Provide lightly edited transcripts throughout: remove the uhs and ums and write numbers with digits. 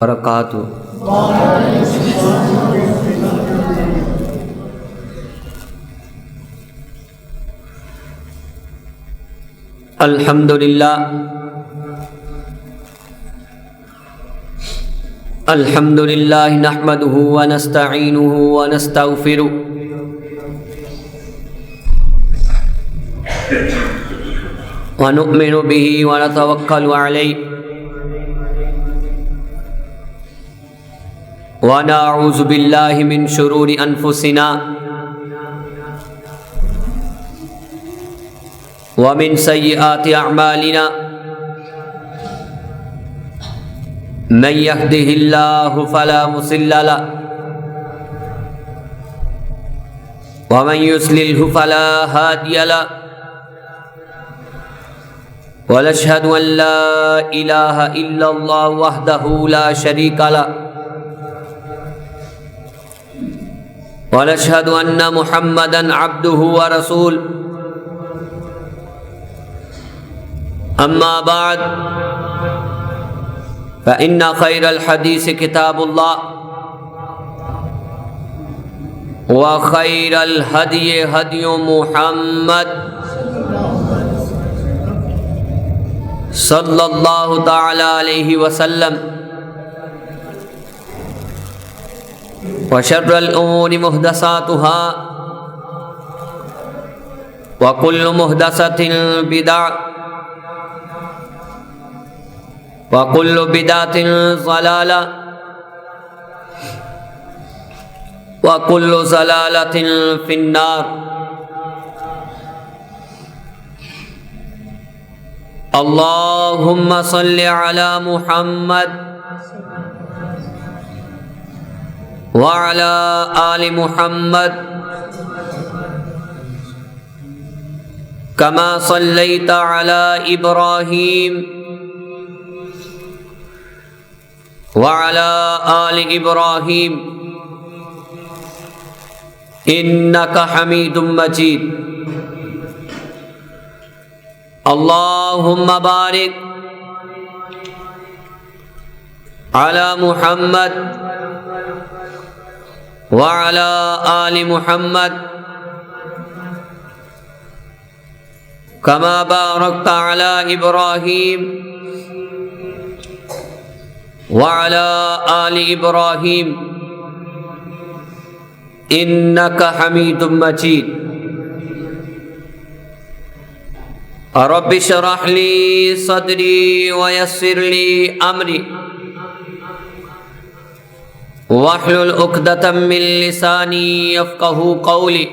وبرکاتہ۔ الحمدللہ نحمده ونستعینه ونستغفره ونؤمن به ونتوکل علیہ ونعوذ باللہ من شرور انفسنا ومن سیئات اعمالنا من يهده الله فلا مضل له ومن يضلل فلا هادي له ونشهد أن لا إله إلا الله وحده لا شريك له ونشهد أن محمدا عبده ورسوله أما بعد فإن خير الحديث كتاب الله وخير الهدي هدي محمد صلى الله تعالى عليه وسلم وشر الأمور محدثاتها وكل محدثة بدعة وكل بدعة ضلالة وكل ضلالة في النار۔ اللهم صل على محمد وعلى آل محمد كما صليت على إبراهيم وعلى آل إبراهيم إنك حميد مجيد۔ اللهم بارك على محمد وعلى آل محمد كما باركت على إبراهيم وعلى آل إبراهيم إنك حميد مجيد۔ رب اشرح لي صدري ويسر لي أمري واحلل عقدة من لساني يفقهوا قولي۔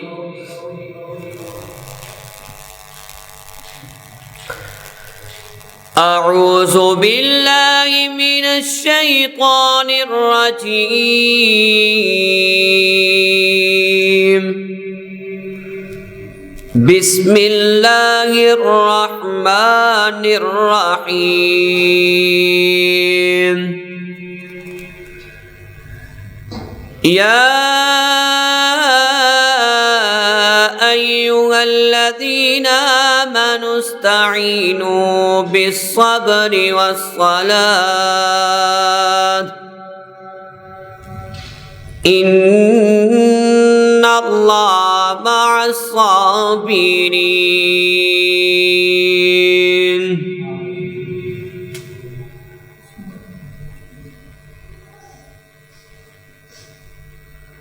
أعوذ بالله من الشيطان الرجيم، بسم الله الرحمن الرحيم۔ يا أيها الذين آمنوا استعينوا بالصبر والصلاة إن الله مع الصابرين۔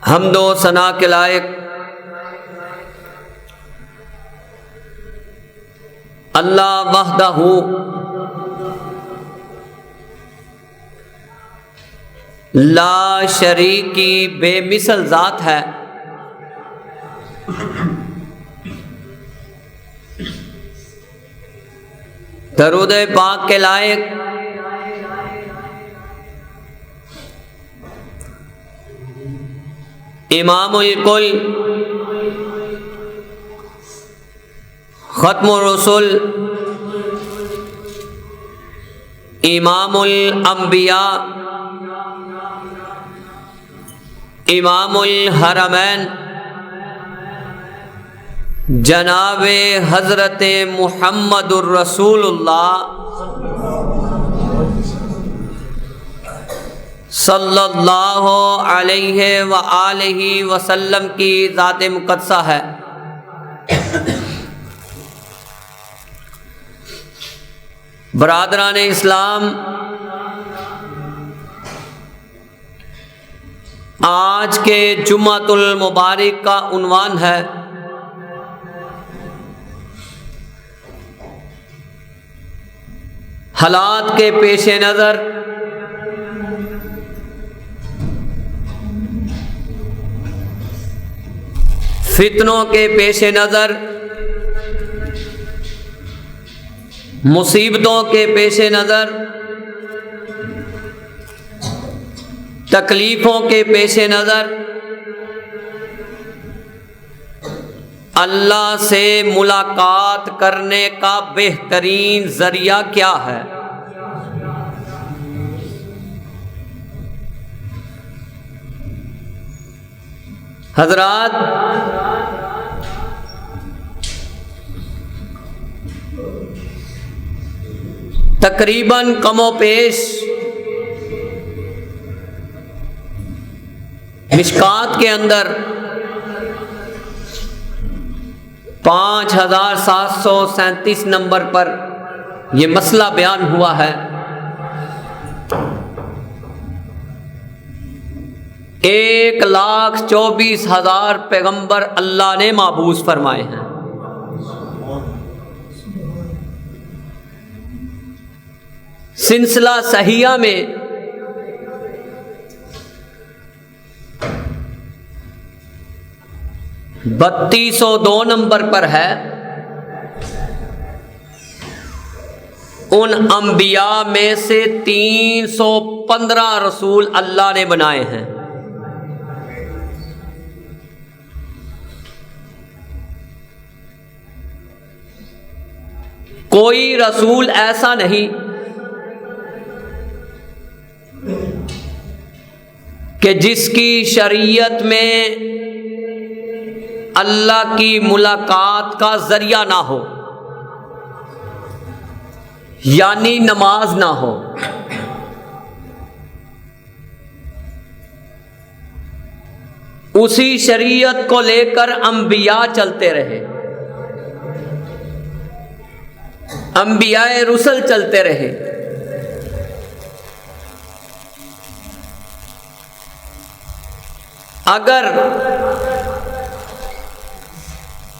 حمد و ثنا کے لائق اللہ وحدہ لا شریک کی بے مثل ذات ہے۔ درود پاک کے لائق امام الکل ختم الرسل امام الانبیاء امام الحرمین جناب حضرت محمد الرسول اللہ صلی اللہ علیہ وآلہ وسلم کی ذات مقدسہ ہے۔ برادران اسلام، آج کے جمعۃ المبارک کا عنوان ہے حالات کے پیش نظر فتنوں کے پیش نظر مصیبتوں کے پیش نظر تکلیفوں کے پیش نظر اللہ سے ملاقات کرنے کا بہترین ذریعہ کیا ہے؟ حضرات، تقریباً کم و بیش مشکات کے اندر 5737 نمبر پر یہ مسئلہ بیان ہوا ہے۔ 1,24,000 پیغمبر اللہ نے مبعوث فرمائے ہیں۔ سلسلہ صحیحہ میں 3202 نمبر پر ہے، ان انبیاء میں سے 315 رسول اللہ نے بنائے ہیں۔ کوئی رسول ایسا نہیں کہ جس کی شریعت میں اللہ کی ملاقات کا ذریعہ نہ ہو، یعنی نماز نہ ہو۔ اسی شریعت کو لے کر انبیاء چلتے رہے، انبیاء رسل چلتے رہے۔ اگر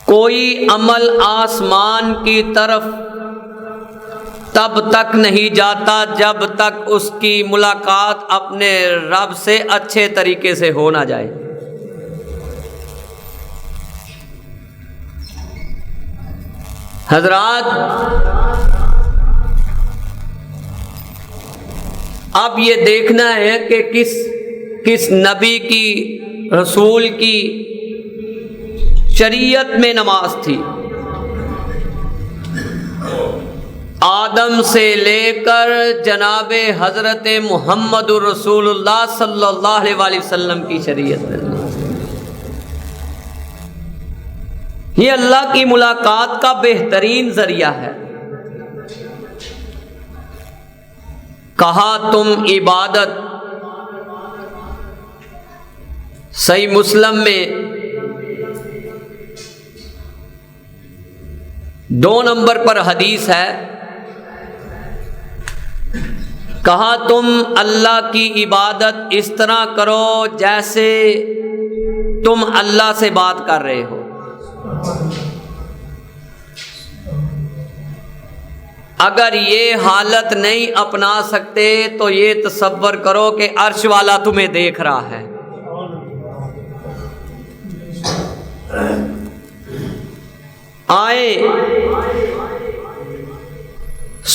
کوئی عمل آسمان کی طرف تب تک نہیں جاتا جب تک اس کی ملاقات اپنے رب سے اچھے طریقے سے ہو نہ جائے۔ حضرات، اب یہ دیکھنا ہے کہ کس نبی کی، رسول کی شریعت میں نماز تھی۔ آدم سے لے کر جناب حضرت محمد رسول اللہ صلی اللہ علیہ وسلم کی شریعت میں یہ اللہ کی ملاقات کا بہترین ذریعہ ہے۔ کہا تم عبادت، صحیح مسلم میں 2 نمبر پر حدیث ہے، کہا تم اللہ کی عبادت اس طرح کرو جیسے تم اللہ سے بات کر رہے ہو۔ اگر یہ حالت نہیں اپنا سکتے تو یہ تصور کرو کہ عرش والا تمہیں دیکھ رہا ہے۔ آئے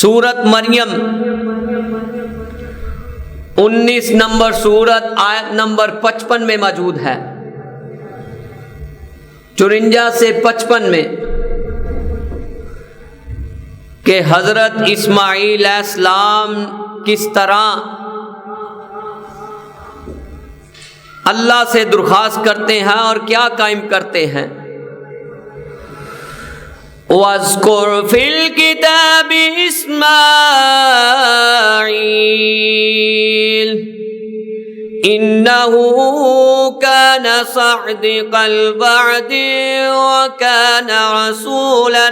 سورت مریم 19 نمبر سورت آیت نمبر 55 میں موجود ہے، 54 سے 55 میں، کہ حضرت اسماعیل علیہ السلام کس طرح اللہ سے درخواست کرتے ہیں اور کیا قائم کرتے ہیں۔ وَاذْكُرْ فِي الْكِتَابِ إِسْمَاعِيلَ إنه كان صادق الوعد وكان رسولا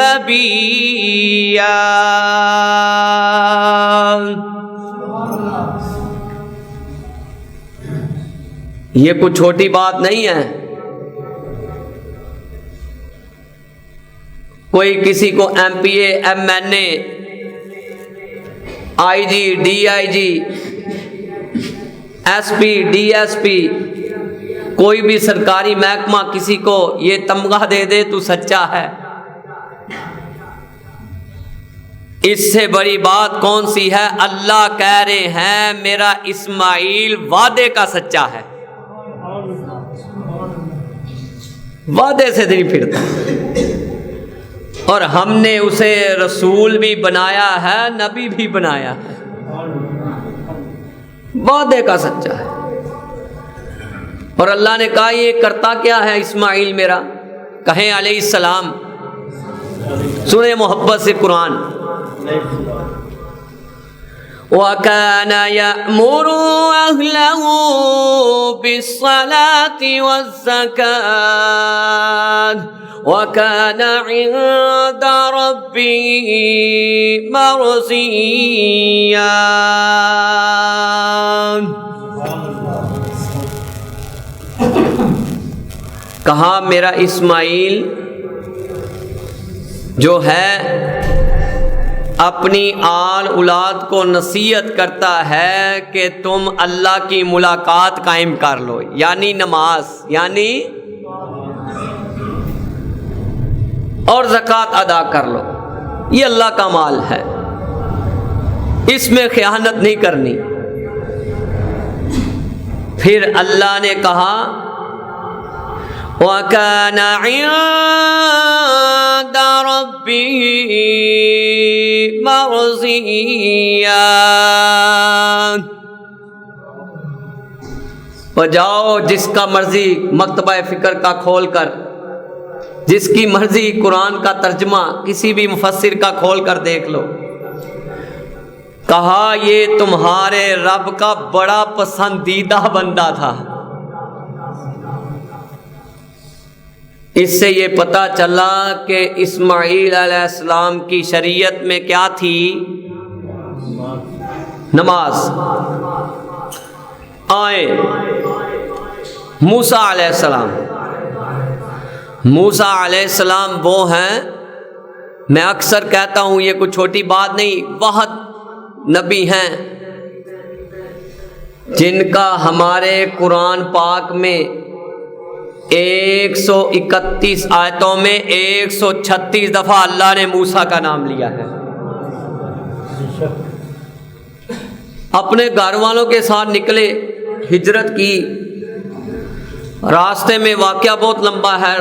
نبيا. یہ کوئی چھوٹی بات نہیں ہے. کوئی کسی کو M P A, M N A, I G, D I G, S P, D S P, کوئی بھی سرکاری محکمہ کسی کو یہ تمغہ دے دے تو سچا ہے. اس سے بڑی بات کون سی ہے؟ اللہ کہہ رہے ہیں میرا اسماعیل وعدے کا سچا ہے، وعدے سے نہیں پھرتا. اور ہم نے اسے رسول بھی بنایا ہے، نبی بھی بنایا ہے، وعدے کا سچا ہے. اور اللہ نے کہا یہ کرتا کیا ہے اسماعیل میرا؟ کہیں علیہ السلام. سنیں محبت سے قرآن. وَكَانَ يَأْمُرُ أَهْلَهُ بِالصَّلَاةِ وَالزَّكَاةِ وَكَانَ عِندَ رَبِّهِ مَرْضِيًّا. کہا میرا اسماعیل جو ہے اپنی آل اولاد کو نصیحت کرتا ہے کہ تم اللہ کی ملاقات قائم کر لو، یعنی نماز، یعنی اور زکوٰۃ ادا کر لو. یہ اللہ کا مال ہے، اس میں خیانت نہیں کرنی. پھر اللہ نے کہا وَكَانَ عِندَ رَبِّهِ مَرْضِيًّا. اور جاؤ جس کا مرضی مکتبہ فکر کا کھول کر، جس کی مرضی قرآن کا ترجمہ کسی بھی مفسر کا کھول کر دیکھ لو. کہا یہ تمہارے رب کا بڑا پسندیدہ بندہ تھا. اس سے یہ پتہ چلا کہ اسماعیل علیہ السلام کی شریعت میں کیا تھی؟ نماز. آئے موسیٰ علیہ السلام. موسیٰ علیہ السلام وہ ہیں، میں اکثر کہتا ہوں یہ کوئی چھوٹی بات نہیں، واحد نبی ہیں جن کا ہمارے قرآن پاک میں 131 آیتوں میں 136 دفعہ اللہ نے موسیٰ کا نام لیا ہے. اپنے گھر والوں کے ساتھ نکلے، ہجرت کی. راستے میں واقعہ بہت لمبا ہے.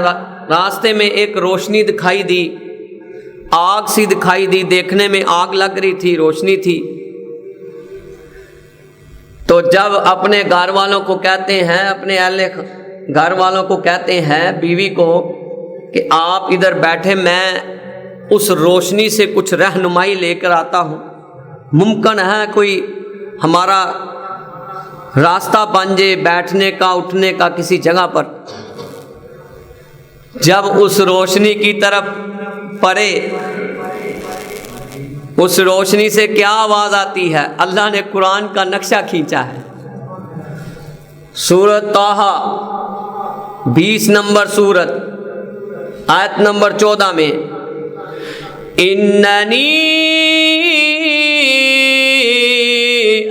راستے میں ایک روشنی دکھائی دی، آگ سی دکھائی دی، دیکھنے میں آگ لگ رہی تھی، روشنی تھی. تو جب اپنے گھر والوں کو کہتے ہیں، اپنے اہل گھر والوں کو کہتے ہیں، بیوی کو، کہ آپ ادھر بیٹھے، میں اس روشنی سے کچھ رہنمائی لے کر آتا ہوں، ممکن ہے کوئی ہمارا راستہ بن جائے بیٹھنے کا، اٹھنے کا کسی جگہ پر. جب اس روشنی کی طرف پڑے، اس روشنی سے کیا آواز آتی ہے؟ اللہ نے قرآن کا نقشہ کھینچا ہے. سورۃ طٰہٰ 20 نمبر سورت، آیت نمبر 14 میں اننی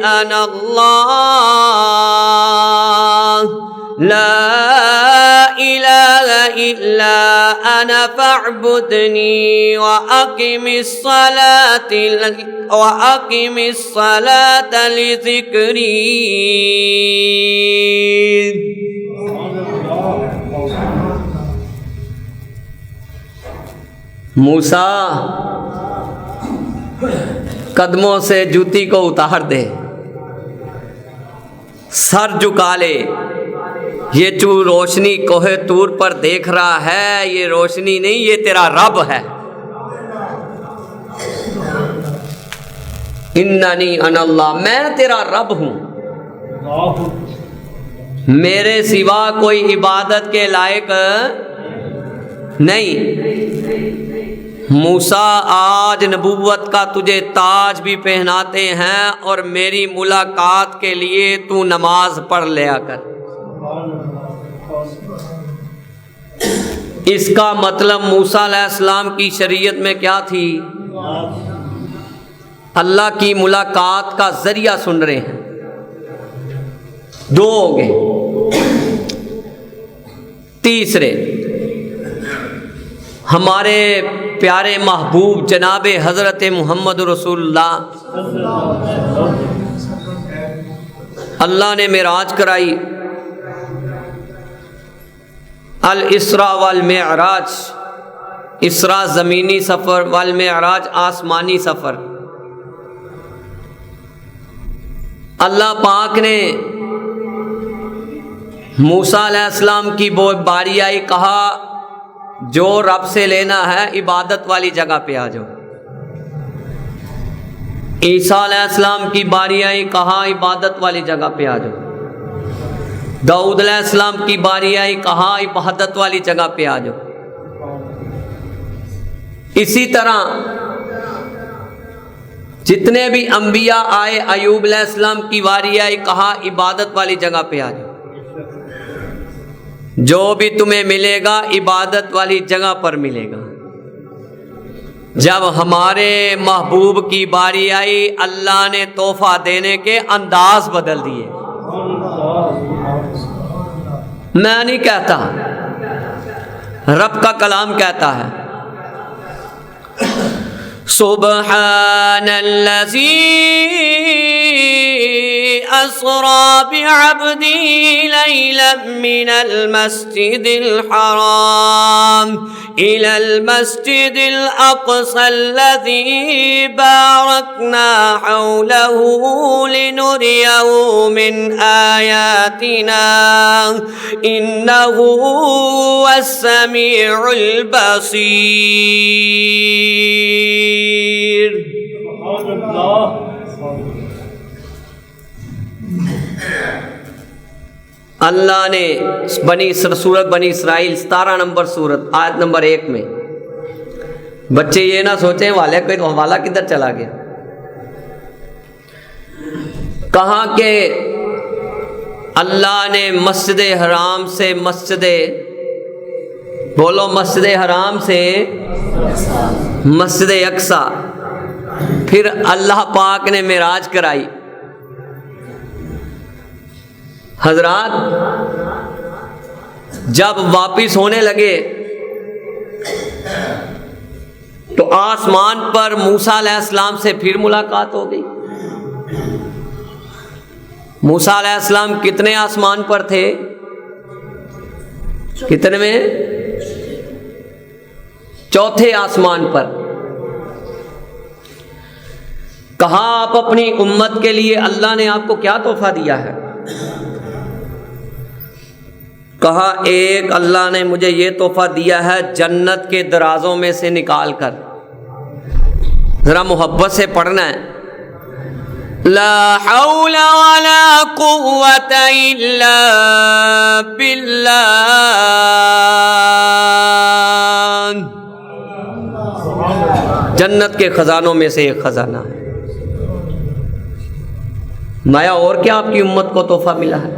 انا اللہ لا الہ الا انا فاعبدنی واقم الصلاۃ لذکری. موسیٰ قدموں سے جوتی کو اتار دے، سر جھکا لے. یہ جو روشنی کوہ طور پر دیکھ رہا ہے، یہ روشنی نہیں، یہ تیرا رب ہے. اننی انا اللہ، میں تیرا رب ہوں. میرے سوا کوئی عبادت کے لائق نہیں۔ موسیٰ آج نبوت کا تجھے تاج بھی پہناتے ہیں اور میری ملاقات کے لیے تو نماز پڑھ لیا کر۔ اس کا مطلب موسیٰ علیہ السلام کی شریعت میں کیا تھی؟ اللہ کی ملاقات کا ذریعہ سن رہے ہیں۔ دو ہو گئے۔ تیسرے، ہمارے پیارے محبوب جناب حضرت محمد رسول اللہ اللہ نے معراج کرائی، الاسراء والمعراج، اسراء زمینی سفر، والمعراج آسمانی سفر۔ اللہ پاک نے موسیٰ علیہ السلام کی باری آئی، کہا جو رب سے لینا ہے عبادت والی جگہ پہ آ جاؤ۔ عیسیٰ علیہ السلام کی باری آئی، کہا عبادت والی جگہ پہ آ جاؤ۔ داؤد علیہ السلام کی باری آئی، کہا عبادت والی جگہ پہ آ جاؤ۔ اسی طرح جتنے بھی انبیاء آئے، ایوب علیہ السلام کی باری آئی، کہا عبادت والی جگہ پہ آ جاؤ۔ جو بھی تمہیں ملے گا عبادت والی جگہ پر ملے گا۔ جب ہمارے محبوب کی باری آئی، اللہ نے تحفہ دینے کے انداز بدل دیے۔ میں نہیں کہتا، رب کا کلام کہتا ہے، سبحان الذی اسری بعبدہ لیلا من المسجد الحرام الى المسجد الاقصى الذي باركنا حوله لنريه من آياتنا انه هو السميع البصير۔ اللہ نے سورت بنی اسرائیل 17 نمبر سورت آیت نمبر 1 میں، بچے یہ نہ سوچیں حوالہ کدھر چلا گیا، کہا کہ اللہ نے مسجد حرام سے مسجد حرام سے مسجد اقصی، پھر اللہ پاک نے معراج کرائی۔ حضرات جب واپس ہونے لگے تو آسمان پر موسیٰ علیہ السلام سے پھر ملاقات ہو گئی۔ موسیٰ علیہ السلام کتنے آسمان پر تھے؟ کتنے میں؟ چوتھے آسمان پر۔ کہا آپ اپنی امت کے لیے اللہ نے آپ کو کیا تحفہ دیا ہے؟ کہا ایک اللہ نے مجھے یہ تحفہ دیا ہے جنت کے درازوں میں سے نکال کر، ذرا محبت سے پڑھنا ہے، لا حول ولا قوة الا باللہ، جنت کے خزانوں میں سے ایک خزانہ ہے۔ مایا اور کیا آپ کی امت کو تحفہ ملا ہے؟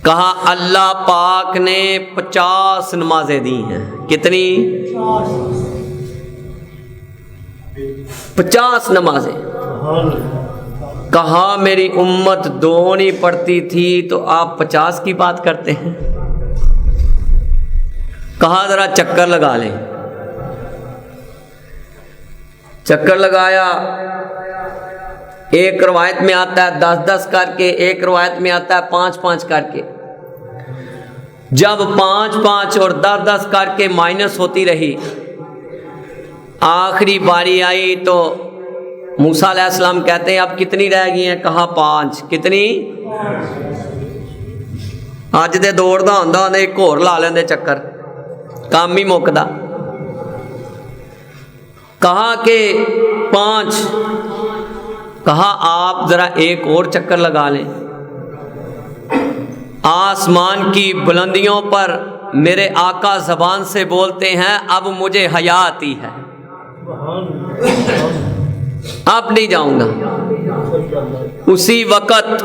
کہا اللہ پاک نے 50 نمازیں دی ہیں۔ کتنی؟ 50 نمازیں۔ کہا میری امت 2 نہیں پڑھتی تھی تو آپ 50 کی بات کرتے ہیں؟ کہا ذرا چکر لگا لیں۔ چکر لگایا، ایک روایت میں آتا ہے 10-10 کر کے، ایک روایت میں آتا ہے 5-5 کر کے۔ جب 5-5 اور 10-10 کر کے مائنس ہوتی رہی، آخری باری آئی تو موسیٰ علیہ السلام کہتے ہیں اب کتنی رہ گئی ہیں؟ کہا 5۔ کتنی؟ اج دے دوڑدا ہوندا نے ایک اور لا لیندے چکر، کام ہی مکدا۔ کہا کہ 5 کہا آپ ذرا ایک اور چکر لگا لیں۔ آسمان کی بلندیوں پر میرے آقا زبان سے بولتے ہیں اب مجھے حیا آتی ہے، اب نہیں جاؤں گا۔ اسی وقت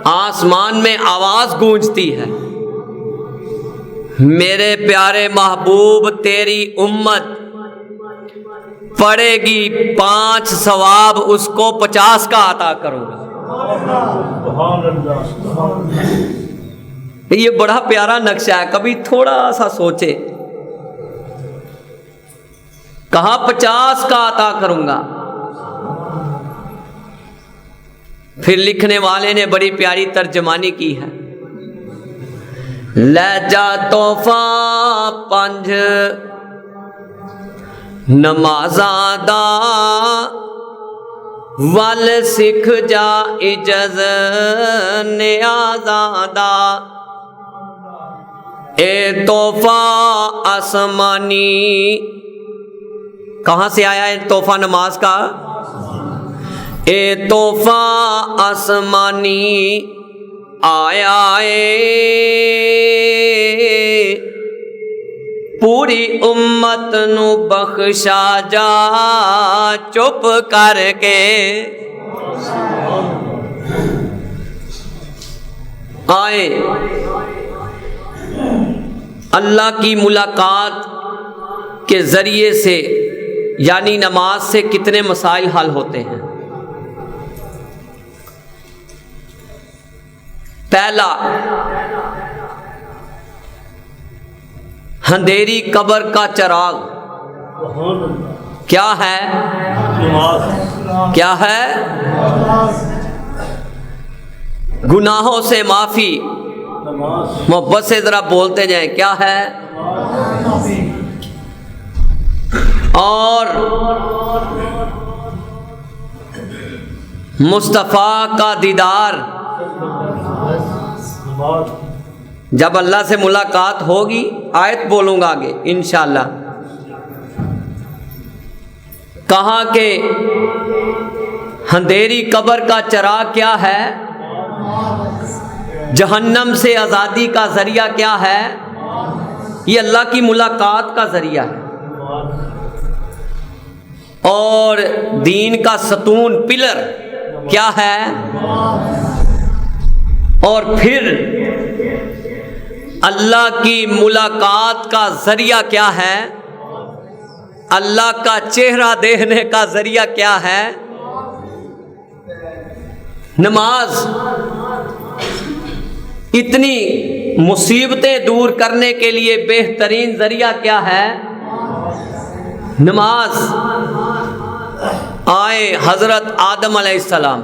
آسمان میں آواز گونجتی ہے، میرے پیارے محبوب تیری امت پڑھے گی 5 ثواب، اس کو 50 کا عطا کروں گا۔ یہ بڑا پیارا نقشہ ہے، کبھی تھوڑا سا سوچے۔ کہا 50 کا عطا کروں گا۔ پھر لکھنے والے نے بڑی پیاری ترجمانی کی ہے، لہجہ تحفہ 5 نمازاں دا ول سکھ جا اجز نیازاں دا، اے تحفہ آسمانی۔ کہاں سے آیا ہے تحفہ نماز کا؟ اے تحفہ آسمانی آیا اے پوری امت نو بخشا جا چپ کر کے۔ آئے اللہ کی ملاقات کے ذریعے سے یعنی نماز سے کتنے مسائل حل ہوتے ہیں۔ پہلا، اندھیری قبر کا چراغ کیا ہے؟ کیا ہے؟ گناہوں سے معافی۔ محبت سے ذرا بولتے جائیں، کیا ہے؟ اور مصطفیٰ کا دیدار۔ جب اللہ سے ملاقات ہوگی، آیت بولوں گا آگے انشاءاللہ۔ کہا کہ اندھیری قبر کا چراغ کیا ہے؟ جہنم سے آزادی کا ذریعہ کیا ہے؟ یہ اللہ کی ملاقات کا ذریعہ ہے۔ اور دین کا ستون، پلر کیا ہے؟ اور پھر اللہ کی ملاقات کا ذریعہ کیا ہے؟ اللہ کا چہرہ دیکھنے کا ذریعہ کیا ہے؟ نماز۔ اتنی مصیبتیں دور کرنے کے لیے بہترین ذریعہ کیا ہے؟ نماز۔ آئے حضرت آدم علیہ السلام،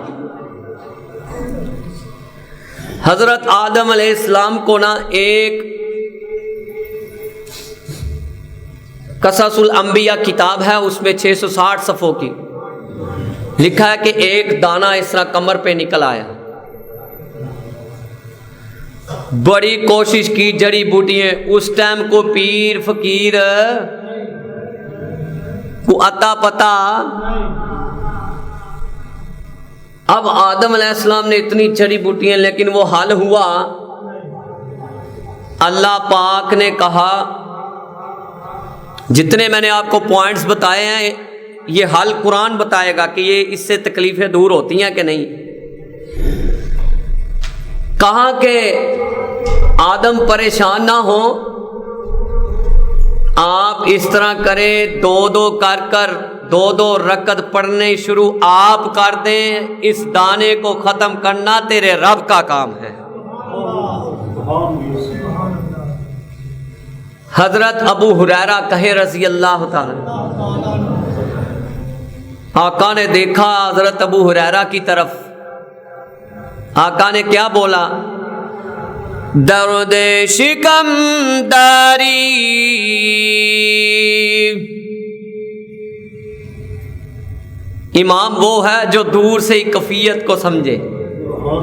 حضرت آدم علیہ السلام کو نا ایک قصص الانبیاء کتاب ہے، اس میں 660 صفحوں کی لکھا ہے کہ ایک دانہ اس طرح کمر پہ نکل آیا، بڑی کوشش کی، جڑی بوٹیاں، اس ٹائم کو پیر فقیر کو عطا پتا۔ اب آدم علیہ السلام نے اتنی جڑی بوٹیاں، لیکن وہ حل ہوا۔ اللہ پاک نے کہا جتنے میں نے آپ کو پوائنٹس بتائے ہیں یہ حل قرآن بتائے گا کہ یہ اس سے تکلیفیں دور ہوتی ہیں کہ نہیں۔ کہا کہ آدم پریشان نہ ہو، آپ اس طرح کریں، دو دو رکعت پڑھنے شروع آپ کر دیں، اس دانے کو ختم کرنا تیرے رب کا کام ہے۔ حضرت ابو ہریرہ کہے رضی اللہ تعالی، آقا نے دیکھا حضرت ابو ہریرہ کی طرف، آقا نے کیا بولا؟ درد شکم داری، امام وہ ہے جو دور سے ہی کیفیت کو سمجھے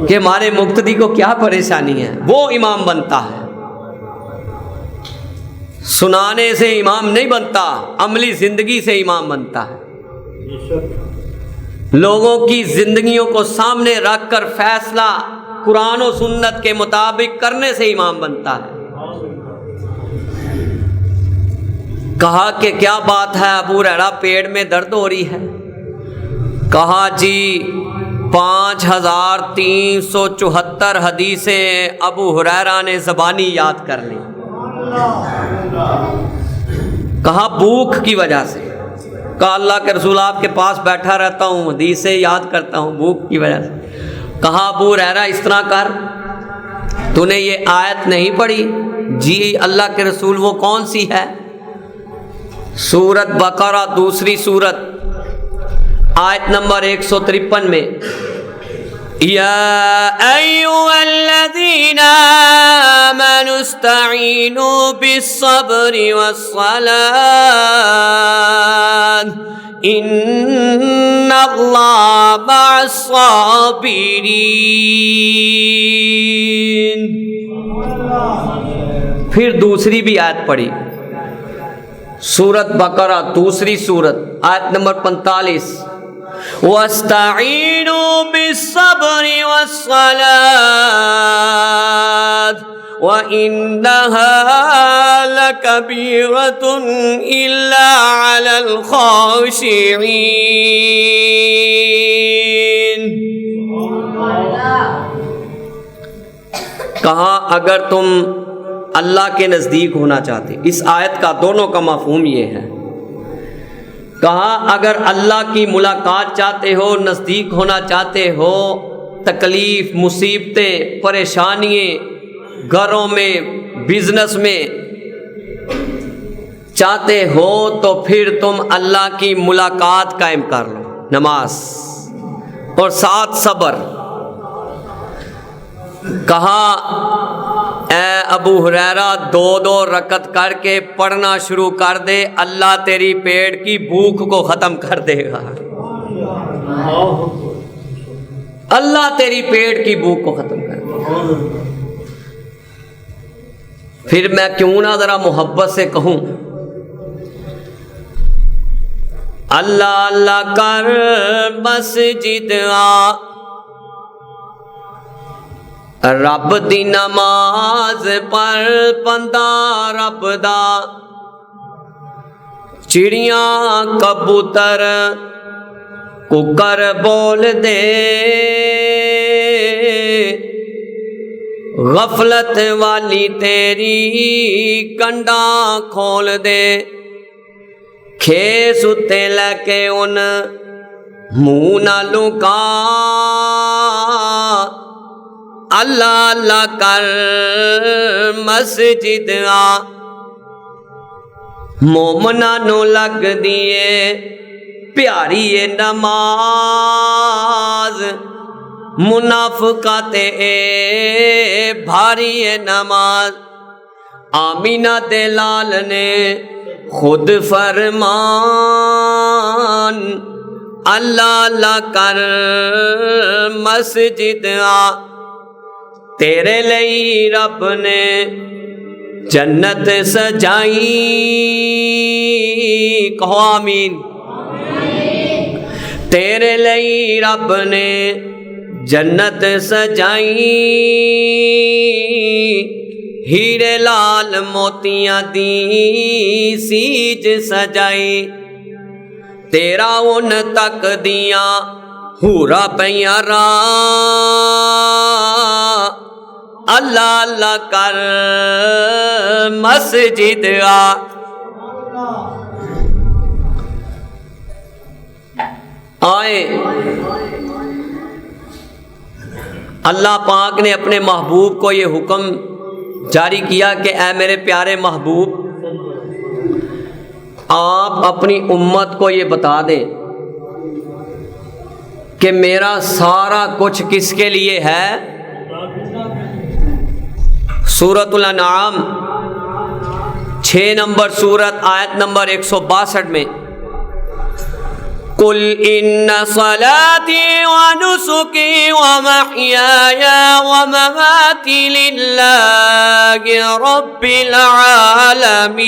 کہ ہمارے مقتدی کو کیا پریشانی ہے، وہ امام بنتا ہے۔ سنانے سے امام نہیں بنتا، عملی زندگی سے امام بنتا ہے۔ لوگوں کی زندگیوں کو سامنے رکھ کر فیصلہ قرآن و سنت کے مطابق کرنے سے امام بنتا ہے۔ کہا کہ کیا بات ہے ابو ہریرہ، پیٹ میں درد ہو رہی ہے؟ کہا جی 5374 حدیثیں ابو ہریرہ نے زبانی یاد کر لی۔ کہا بھوک کی وجہ سے۔ کہا اللہ کے رسول آپ کے پاس بیٹھا رہتا ہوں، حدیثیں یاد کرتا ہوں، بھوک کی وجہ سے۔ کہا ابو ہریرہ اس طرح کر، تو نے یہ آیت نہیں پڑھی؟ جی اللہ کے رسول وہ کون سی ہے؟ سورت بقرہ دوسری سورت آیت نمبر 153 میں، یا ایھا الذین آمنوا استعینوا بالصبر والصلاۃ ان اللہ مع الصابرین۔ پھر دوسری بھی آیت پڑھی، سورت بقرہ دوسری سورت آیت نمبر 45، وَاسْتَعِینُوا بِالصَّبْرِ وَالصَّلَاةِ وَإِنَّهَا لَكَبِیرَةٌ إِلَّا عَلَى الْخَاشِعِینَ۔ کہا اگر تم اللہ کے نزدیک ہونا چاہتے، اس آیت کا دونوں کا مفہوم یہ ہے۔ کہا اگر اللہ کی ملاقات چاہتے ہو، نزدیک ہونا چاہتے ہو، تکلیف، مصیبتیں، پریشانیاں گھروں میں، بزنس میں چاہتے ہو، تو پھر تم اللہ کی ملاقات قائم کر لو، نماز اور ساتھ صبر۔ کہا اے ابو ہریرہ 2 رکعت کر کے پڑھنا شروع کر دے، اللہ تیری پیٹ کی بھوک کو ختم کر دے گا، اللہ تیری پیٹ کی بھوک کو ختم کر دے گا۔ پھر میں کیوں نہ ذرا محبت سے کہوں، اللہ اللہ کر مسجد آ، رب دی نماز پر بندہ رب دا، چڑیاں کبوتر ککر بول دے، غفلت والی تیری کنڈاں کھول دے، کھیس اتے لے کے ان منہ نہ لکا، اللہ اللہ کر مسجد آ، مومناں نو لگ دیے پیاری نماز، منافقات اے بھاری نماز، آمینہ دے لال نے خود فرمان، اللہ اللہ کر مسجد آ، تیرے لئی رب نے جنت سجائی، کہو آمین۔ تیرے لئی رب نے جنت سجائی، ہیرے لال موتیاں دی سیج سجائی، تیرا ان تک دیاں ہورا پیاں راں، اللہ اللہ کر مسجد آ۔ آئے اللہ پاک نے اپنے محبوب کو یہ حکم جاری کیا کہ اے میرے پیارے محبوب، آپ اپنی امت کو یہ بتا دیں کہ میرا سارا کچھ کس کے لیے ہے۔ سورۃ الانعام 6 نمبر سورت آیت نمبر 162 میں، قل ان صلاتي ونسكي ومحياي ومماتي لله رب العالمين۔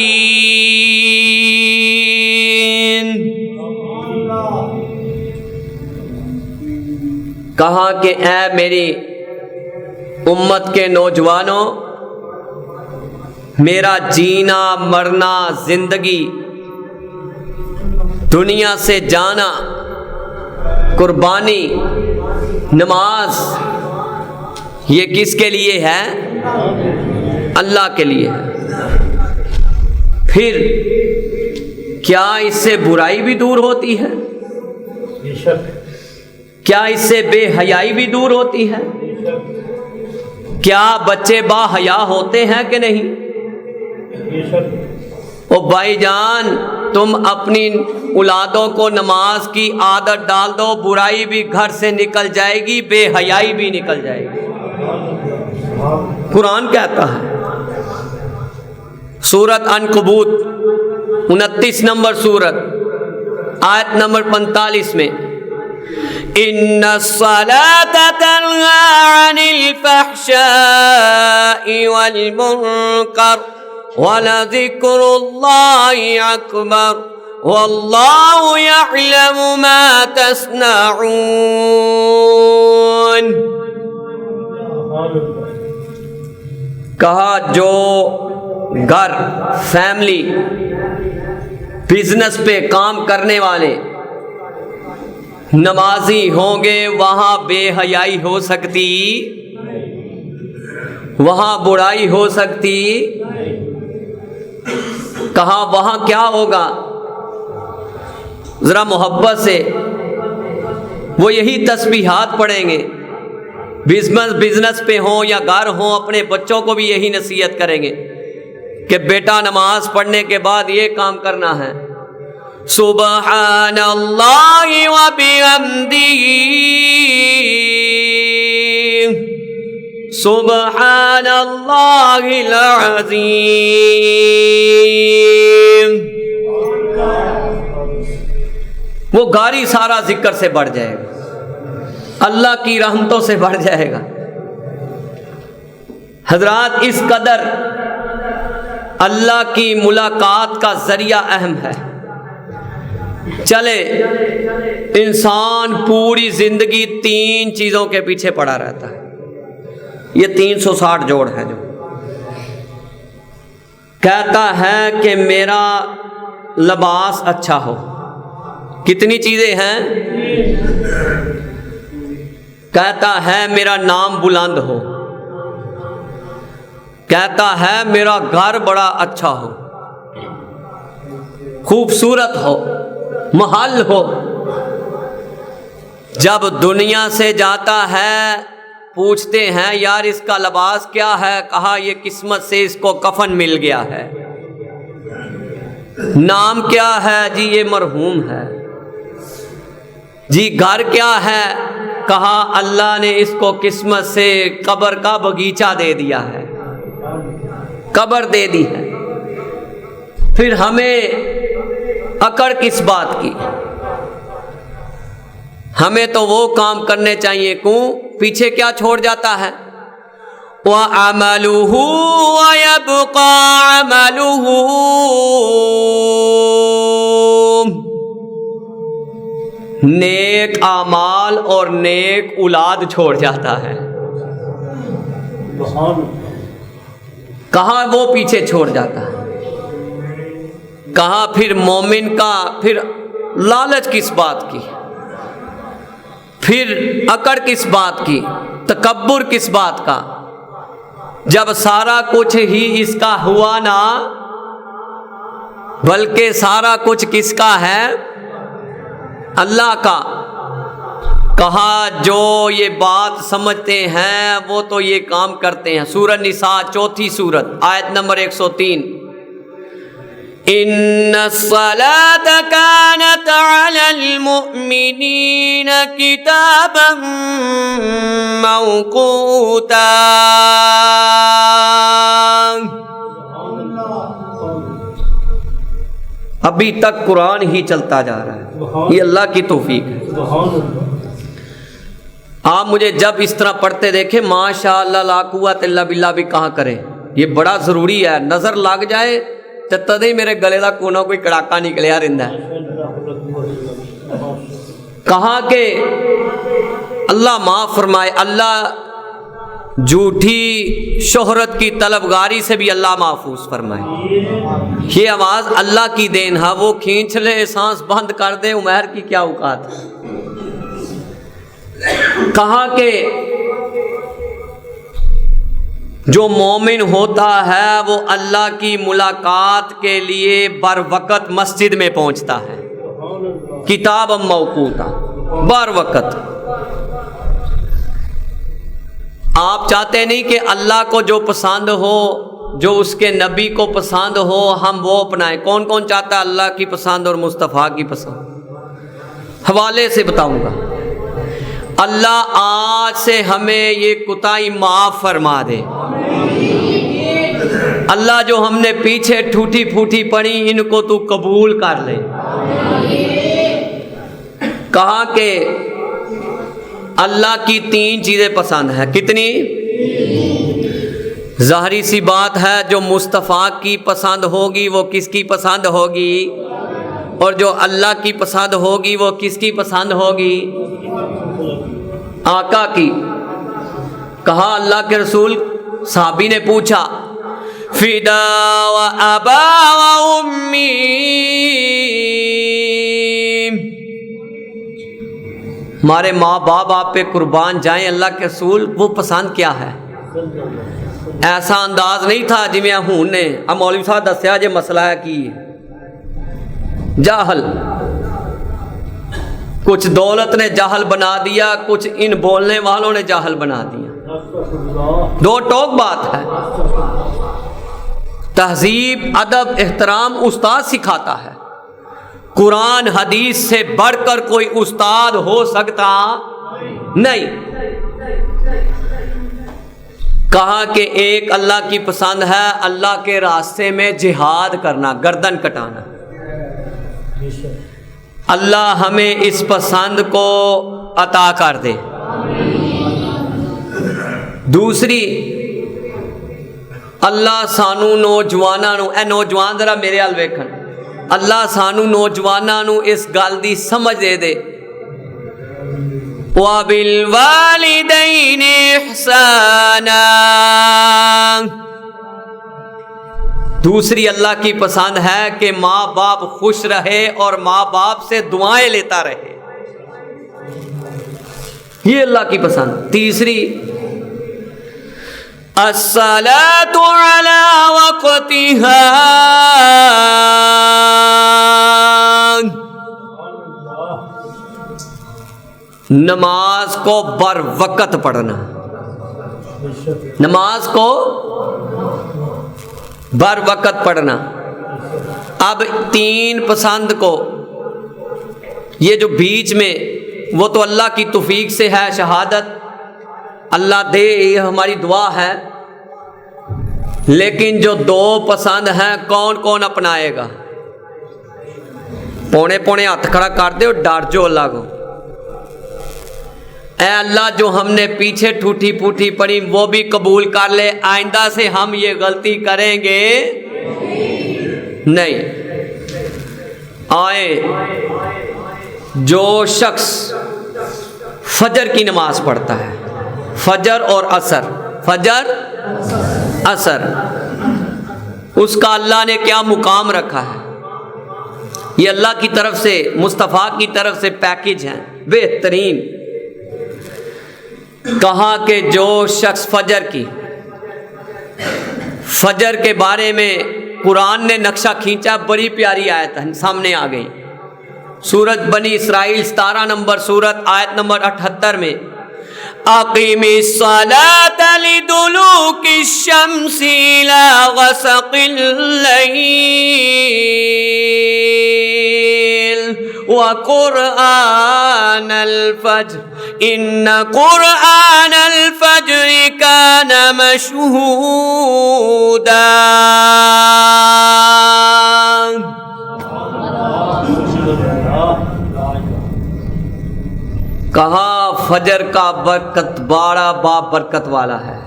کہا کہ اے میری امت کے نوجوانوں، میرا جینا مرنا، زندگی، دنیا سے جانا، قربانی، نماز، یہ کس کے لیے ہے؟ اللہ کے لیے ہے۔ پھر کیا اس سے برائی بھی دور ہوتی ہے؟ کیا اس سے بے حیائی بھی دور ہوتی ہے؟ کیا بچے با حیا ہوتے ہیں کہ نہیں؟ او بھائی جان، تم اپنی اولادوں کو نماز کی عادت ڈال دو، برائی بھی گھر سے نکل جائے گی، بے حیائی بھی نکل جائے گی۔ قرآن کہتا ہے، سورۃ عنکبوت 29 نمبر سورت، آیت نمبر 45 میں، ان الصلاة تنہی عن الفحشاء والمنکر ولذکر اللہ اکبر واللہ یعلم ما تصنعون۔ کہا جو گھر، فیملی، بزنس پہ کام کرنے والے نمازی ہوں گے، وہاں بے حیائی ہو سکتی؟ وہاں برائی ہو سکتی؟ کہا وہاں کیا ہوگا؟ ذرا محبت سے وہ یہی تسبیحات پڑھیں گے، بزنس پہ ہوں یا گھر ہوں، اپنے بچوں کو بھی یہی نصیحت کریں گے کہ بیٹا نماز پڑھنے کے بعد یہ کام کرنا ہے، سبحان اللہ و بحمدہ، سبحان اللہ العظیم۔ وہ گاری سارا ذکر سے بڑھ جائے گا، اللہ کی رحمتوں سے بڑھ جائے گا۔ حضرات، اس قدر اللہ کی ملاقات کا ذریعہ اہم ہے۔ چلے انسان پوری زندگی 3 چیزوں کے پیچھے پڑا رہتا ہے، یہ 360 جوڑ ہے، جو کہتا ہے کہ میرا لباس اچھا ہو، کتنی چیزیں ہیں؟ کہتا ہے میرا نام بلند ہو، کہتا ہے میرا گھر بڑا اچھا ہو، خوبصورت ہو، محل ہو۔ جب دنیا سے جاتا ہے پوچھتے ہیں یار اس کا لباس کیا ہے؟ کہا یہ قسمت سے اس کو کفن مل گیا ہے۔ نام کیا ہے؟ جی یہ مرحوم ہے۔ جی گھر کیا ہے؟ کہا اللہ نے اس کو قسمت سے قبر کا باغیچہ دے دیا ہے، قبر دے دی ہے۔ پھر ہمیں اکڑ کس بات کی؟ ہمیں تو وہ کام کرنے چاہیے، کیوں؟ پیچھے کیا چھوڑ جاتا ہے؟ وَعَمَلُهُ وَيَبْقَى عَمَلُهُ، نیک اعمال اور نیک اولاد چھوڑ جاتا ہے۔ کہاں وہ پیچھے چھوڑ جاتا ہے؟ کہاں پھر مومن کا پھر لالچ کس بات کی؟ پھر اکڑ کس بات کی؟ تکبر کس بات کا؟ جب سارا کچھ ہی اس کا ہوا نا، بلکہ سارا کچھ کس کا ہے؟ اللہ کا۔ کہا جو یہ بات سمجھتے ہیں وہ تو یہ کام کرتے ہیں۔ سورہ نساء 4 سورت، آیت نمبر 103، ان الصلاة كانت على المؤمنین کتابا موقوتا۔ ابھی تک قرآن ہی چلتا جا رہا ہے، یہ اللہ کی توفیق ہے۔ آپ مجھے جب اس طرح پڑھتے دیکھیں ماشاء اللہ لا قوت الا باللہ بھی کہاں کریں، یہ بڑا ضروری ہے۔ نظر لگ جائے تو تدے میرے گلے دا کونا کوئی کڑاکا نکلیا رہندا ہے۔ کہا کہ اللہ معاف فرمائے، اللہ جھوٹی شہرت کی طلبگاری سے بھی اللہ محفوظ فرمائے۔ یہ آواز اللہ کی دین ہے، وہ کھینچ لے سانس بند کر دے، عمر کی کیا اوقات ہے۔ کہا کہ جو مومن ہوتا ہے وہ اللہ کی ملاقات کے لیے بر وقت مسجد میں پہنچتا ہے، کتاب موقوتا، بر وقت۔ آپ چاہتے نہیں کہ اللہ کو جو پسند ہو، جو اس کے نبی کو پسند ہو، ہم وہ اپنائیں؟ کون کون چاہتا ہے اللہ کی پسند اور مصطفیٰ کی پسند؟ حوالے سے بتاؤں گا۔ اللہ آج سے ہمیں یہ کوتاہی معاف فرما دے۔ اللہ جو ہم نے پیچھے ٹوٹی پھوٹی پڑھی، ان کو تو قبول کر لے۔ کہا کہ اللہ کی 3 چیزیں پسند ہیں۔ کتنی؟ ظاہری سی بات ہے، جو مصطفیٰ کی پسند ہوگی وہ کس کی پسند ہوگی، اور جو اللہ کی پسند ہوگی وہ کس کی پسند ہوگی؟ آقا کی۔ کہا اللہ کے رسول، صحابی نے پوچھا فدا و ابا و امی، ہمارے ماں باپ آپ پہ قربان جائیں اللہ کے رسول، وہ پسند کیا ہے؟ ایسا انداز نہیں تھا جی میں ہوں نے اب مولوی صاحب دسیا جی مسئلہ ہے کی جاہل، کچھ دولت نے جاہل بنا دیا، کچھ ان بولنے والوں نے جاہل بنا دیا۔ دو ٹوک بات ہے۔ تہذیب، ادب، احترام استاد سکھاتا ہے، قرآن حدیث سے بڑھ کر کوئی استاد ہو سکتا نہیں۔ کہا کہ ایک اللہ کی پسند ہے، اللہ کے راستے میں جہاد کرنا، گردن کٹانا۔ اللہ ہمیں اس پسند کو عطا کر دے۔ دوسری، اللہ سانو نوجواناں نو، اے نوجوان ذرا میرے حال ویکھن، اللہ سانو نوجواناں نو اس گل دی سمجھ دے دے، وَبِالْوَالِدَيْنِ إِحْسَانًا۔ دوسری اللہ کی پسند ہے کہ ماں باپ خوش رہے اور ماں باپ سے دعائیں لیتا رہے، یہ اللہ کی پسند۔ تیسری، الصلاۃ علی وقتہا، نماز کو بر وقت پڑھنا، نماز کو بر وقت پڑھنا۔ اب 3 پسند کو، یہ جو بیچ میں، وہ تو اللہ کی توفیق سے ہے، شہادت اللہ دے، یہ ہماری دعا ہے، لیکن جو 2 پسند ہیں کون کون اپنائے گا؟ پونے پونے ہاتھ کھڑا کر دے اور ڈر جو اللہ کو۔ اے اللہ جو ہم نے پیچھے ٹوٹی پھوٹی پڑھی وہ بھی قبول کر لے، آئندہ سے ہم یہ غلطی کریں گے نہیں۔ آئے جو شخص فجر کی نماز پڑھتا ہے، فجر اور عصر، فجر عصر، اس کا اللہ نے کیا مقام رکھا ہے؟ یہ اللہ کی طرف سے، مصطفیٰ کی طرف سے پیکج ہے بہترین۔ کہا کہ جو شخص فجر کے بارے میں قرآن نے نقشہ کھینچا، بڑی پیاری آیت سامنے آ گئی، سورت بنی اسرائیل 17 نمبر سورت، آیت نمبر 78 میں، اقیم الصلاۃ لدلوک الشمس الى غسق اللیل وقرآن الفجر ان قرآن الفجر کان مشہودا۔ کہا فجر کا برکت بڑا برکت والا ہے،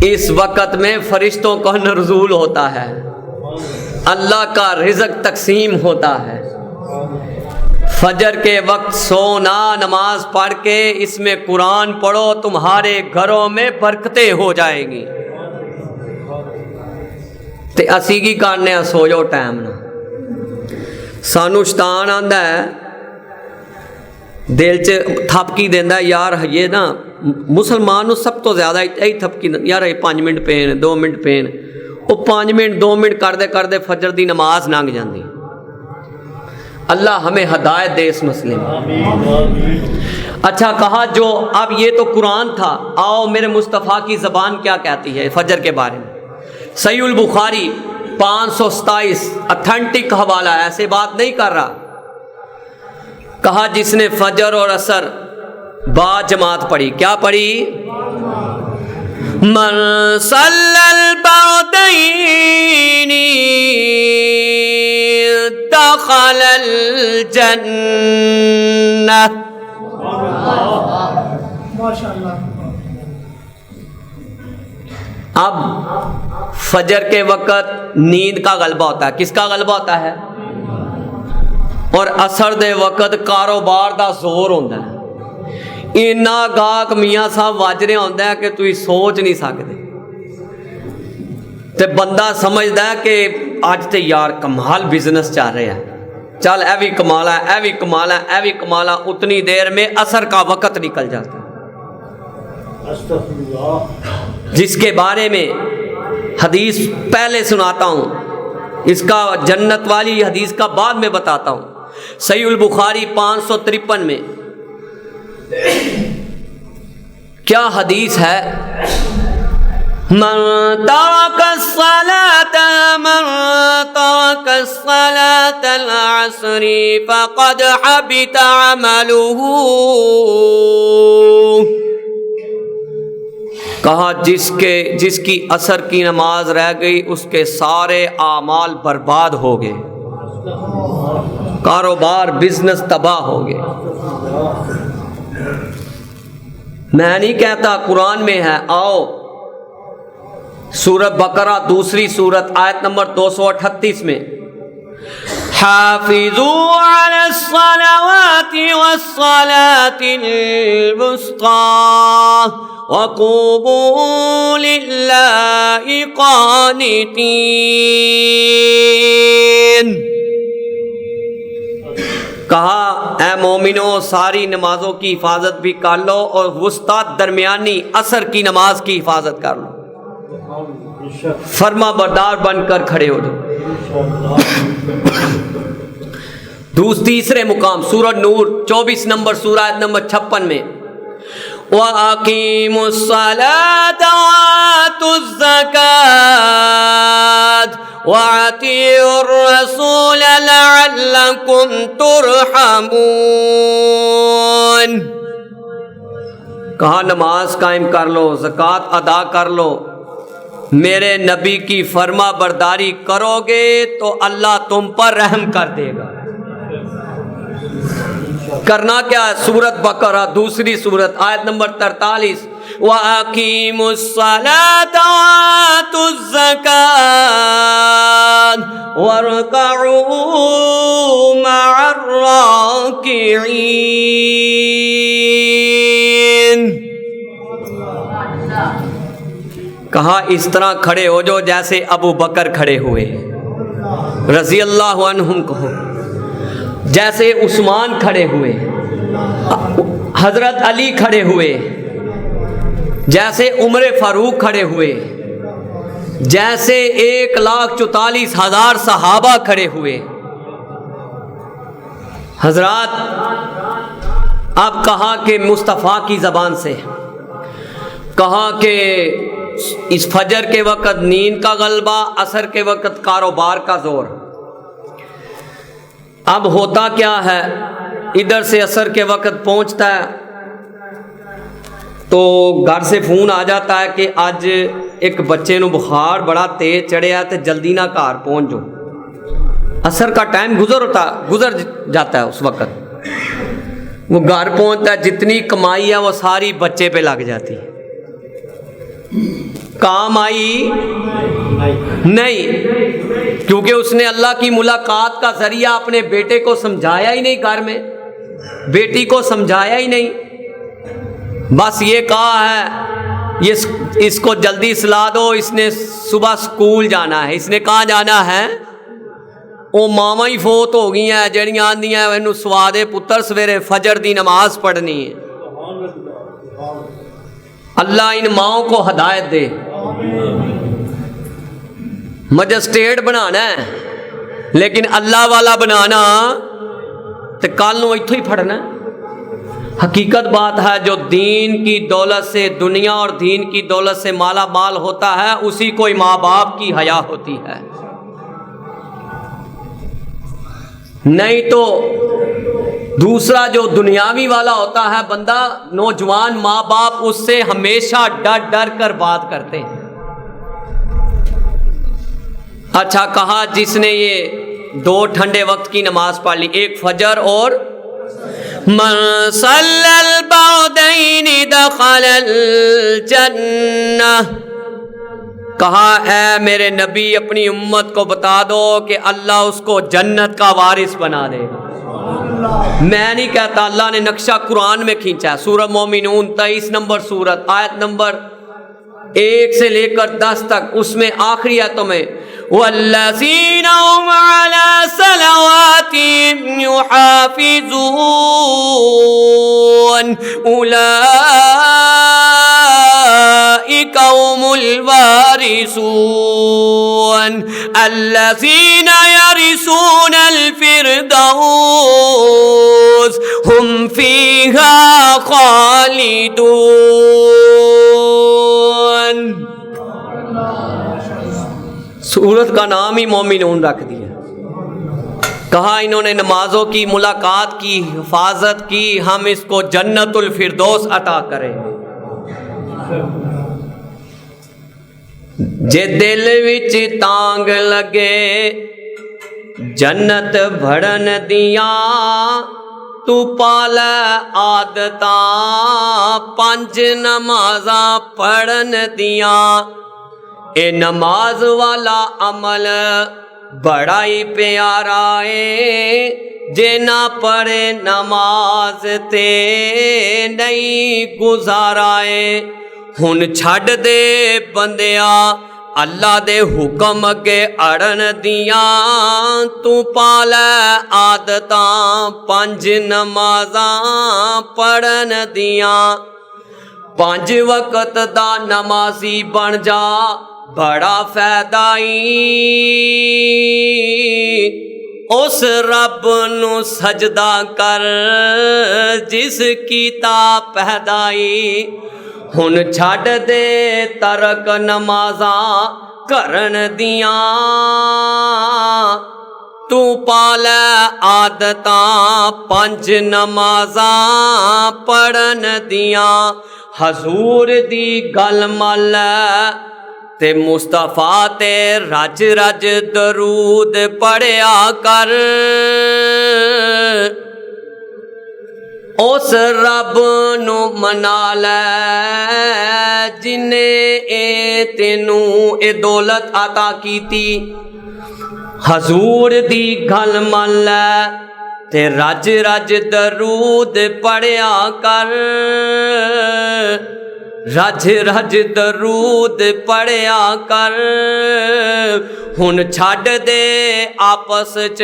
اس وقت میں فرشتوں کا نزول ہوتا ہے، اللہ کا رزق تقسیم ہوتا ہے، فجر کے وقت سونا، نماز پڑھ کے اس میں قرآن پڑھو، تمہارے گھروں میں برکتیں ہو جائیں گی۔ تے اسی کی کرنے سو جاؤ ٹائم نہ، سانو شیطان آندا ہے دل چ تھپکی دیندا ہے، یار یہ نا مسلمان نو سب تو زیادہ یہی تھپکی، یار یہ 5 منٹ پین 2 منٹ پین، وہ 5 منٹ 2 منٹ کرتے کرتے فجر دی نماز لنگ جاندی۔ اللہ ہمیں ہدایت دے اس مسئلے میں۔ اچھا کہا جو اب یہ تو قرآن تھا، آؤ میرے مصطفیٰ کی زبان کیا کہتی ہے فجر کے بارے میں۔ صحیح البخاری 527 اتھینٹک حوالہ ہے، ایسے بات نہیں کر رہا۔ کہا جس نے فجر اور عصر با جماعت پڑھی، کیا پڑھی؟ من صلی البعدین دخل الجنہ۔ اب فجر کے وقت نیند کا غلبہ ہوتا ہے، کس کا غلبہ ہوتا ہے؟ اور عصر دے وقت کاروبار دا زور ہوتا ہے، اینا گاہک میاں صاحب واجرے ہوتا ہے کہ تھی سوچ نہیں سکتے، تے بندہ سمجھدا ہے کہ آج تے یار کمال بزنس چل رہے ہیں، چل اے بھی کمالا اے بھی کمالا اے بھی کمالا، اتنی دیر میں عصر کا وقت نکل جاتا ہے، جس کے بارے میں حدیث پہلے سناتا ہوں، اس کا جنت والی حدیث کا بعد میں بتاتا ہوں۔ صحیح البخاری 553 میں کیا حدیث ہے؟ من ترک الصلاة العصر فقد حبط عمله۔ کہا جس کی عصر کی نماز رہ گئی اس کے سارے اعمال برباد ہو گئے، کاروبار بزنس تباہ ہو گئے۔ میں نہیں کہتا، قرآن میں ہے، آؤ سورۃ بقرہ دوسری سورت آیت نمبر 238 میں حافظوا علی الصلوات والصلاة الوسطی وقوموا للہ قانتین۔ کہا اے مومنو ساری نمازوں کی حفاظت بھی کر لو اور وسطی درمیانی عصر کی نماز کی حفاظت کر لو، فرما بردار بن کر کھڑے ہو جاؤ۔ تیسرے مقام سورۃ نور 24 نمبر سورہ آیت نمبر 56 میں وَأَقِيمُوا الصَّلَاةَ وَآتُوا الزَّكَاةَ وَأَطِيعُوا الرَّسُولَ لَعَلَّكُمْ تُرْحَمُونَ۔ کہا نماز قائم کر لو، زکوٰۃ ادا کر لو، میرے نبی کی فرما برداری کرو گے تو اللہ تم پر رحم کر دے گا۔ کرنا کیا ہے؟ سورۃ بقرہ دوسری سورت آیت نمبر 43 وَأَقِيمُوا الصَّلَاةَ وَآتُوا الزَّكَاةَ وَارْكَعُوا مَعَ الرَّاكِعِينَ۔ کہا اس طرح کھڑے ہو جو جیسے ابو بکر کھڑے ہوئے رضی اللہ عنہم، کہو جیسے عثمان کھڑے ہوئے، حضرت علی کھڑے ہوئے، جیسے عمر فاروق کھڑے ہوئے، جیسے 1,44,000 صحابہ کھڑے ہوئے۔ حضرات اب کہا کہ مصطفیٰ کی زبان سے کہا کہ اس فجر کے وقت نیند کا غلبہ، عصر کے وقت کاروبار کا زور۔ اب ہوتا کیا ہے، ادھر سے عصر کے وقت پہنچتا ہے تو گھر سے فون آ جاتا ہے کہ آج ایک بچے نو بخار بڑا تیز چڑھیا تو جلدی نہ گھر پہنچ جاؤ۔ عصر کا ٹائم گزر جاتا ہے، اس وقت وہ گھر پہنچتا ہے، جتنی کمائی ہے وہ ساری بچے پہ لگ جاتی ہے۔ کام آئی نہیں، کیونکہ اس نے اللہ کی ملاقات کا ذریعہ اپنے بیٹے کو سمجھایا ہی نہیں، گھر میں بیٹی کو سمجھایا ہی نہیں، بس یہ کہا ہے اس کو جلدی سلا دو، اس نے صبح سکول جانا ہے۔ اس نے کہاں جانا ہے؟ وہ ماما ہی فوت ہو گئی ہیں جڑیاں آندیاں اینو سوا دے پتر سویرے فجر دی نماز پڑھنی ہے۔ اللہ ان ماؤں کو ہدایت دے۔ مجسٹریٹ بنانا ہے لیکن اللہ والا بنانا تو کل نو ایتھوں ہی پھڑنا ہے۔ حقیقت بات ہے، جو دین کی دولت سے، دنیا اور دین کی دولت سے مالا مال ہوتا ہے، اسی کو ماں باپ کی حیا ہوتی ہے، نہیں تو دوسرا جو دنیاوی والا ہوتا ہے بندہ، نوجوان ماں باپ اس سے ہمیشہ ڈر ڈر کر بات کرتے ہیں۔ اچھا کہا جس نے یہ 2 ٹھنڈے وقت کی نماز پڑھ لی، ایک فجر اور من صلی البعدین دخل الجنہ، کہا اے میرے نبی اپنی امت کو بتا دو کہ اللہ اس کو جنت کا وارث بنا دے گا۔ میں نہیں کہتا، اللہ نے نقشہ قرآن میں کھینچا ہے، سورہ مومنون 23 نمبر سورت، آیت نمبر 1 سے لے کر 10 تک، اس میں آخری آیتوں میں وَالَّذِينَ هُمْ عَلَى صَلَوَاتِهِمْ يُحَافِظُونَ أُولَئِكَ هُمُ الْوَارِثُونَ الَّذِينَ يَرِثُونَ الْفِرْدَوْسَ هُمْ فِيهَا خَالِدُونَ۔ سورت کا نام ہی مومنون رکھ دیا۔ کہا انہوں نے نمازوں کی، ملاقات کی، حفاظت کی، ہم اس کو جنت الفردوس عطا کریں۔ جے دل وچ تانگ لگے جنت بھڑن دیاں، تو پال عادتاں 5 نمازاں پڑھن دیاں، اے نماز والا عمل بڑا ہی پیارا ہے، جے نہ پڑھے نماز تے نہیں گزارا ہے۔ ہن چھڈ دے بندیا اللہ دے حکم اگے اڑن دیاں، تو پال عادتاں 5 نمازاں پڑھن دیاں، 5 وقت دا نمازی بن جا بڑا فائدہ اس رب نو سجدہ کر جس کیتا پیدائی۔ ہن چھڈ دے ترک نمازاں کرن دیاں، تو پال عادتاں 5 نمازاں پڑھن دیاں۔ حضور دی گل مل تے مصطفیٰ تے رج رج درود پڑھیا کر، اس رب نو منا لے جنے اے تینوں اے دولت عطا کیتی۔ حضور دی گل من لے تے رج رج درود پڑھیا کر، رج رج درود پڑھیا کر۔ ہن چھڈ دے آپس چ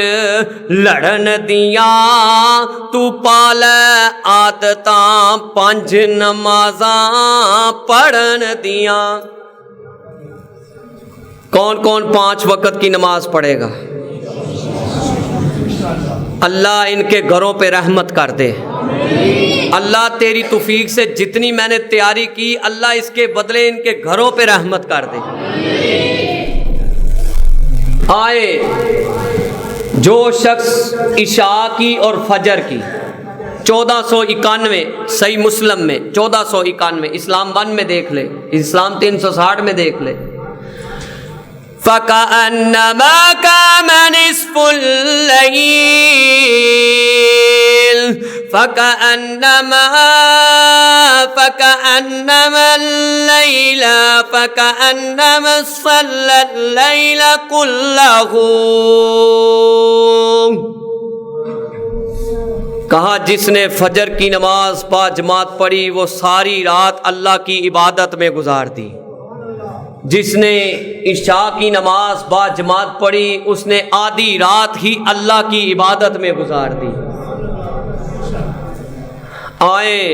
لڑن دیاں، تو پال عادتاں 5 نمازاں پڑھن دیاں۔ کون کون 5 وقت کی نماز پڑھے گا؟ اللہ ان کے گھروں پہ رحمت کر دے۔ اللہ تیری توفیق سے جتنی میں نے تیاری کی، اللہ اس کے بدلے ان کے گھروں پہ رحمت کر دے۔ آئے جو شخص عشاء کی اور فجر کی 1491 صحیح مسلم میں 1491، اسلام 1 میں دیکھ لے، اسلام 360 میں دیکھ لے، فَكَأَنَّمَا كَانَ نِصْفُ اللَّيْلِ فكأنما الليل فكأنما صلى الليل كله. کہا جس نے فجر کی نماز با جماعت پڑھی وہ ساری رات اللہ کی عبادت میں گزار دی. جس نے عشاء کی نماز با جماعت پڑھی اس نے آدھی رات ہی اللہ کی عبادت میں گزار دی. آئیں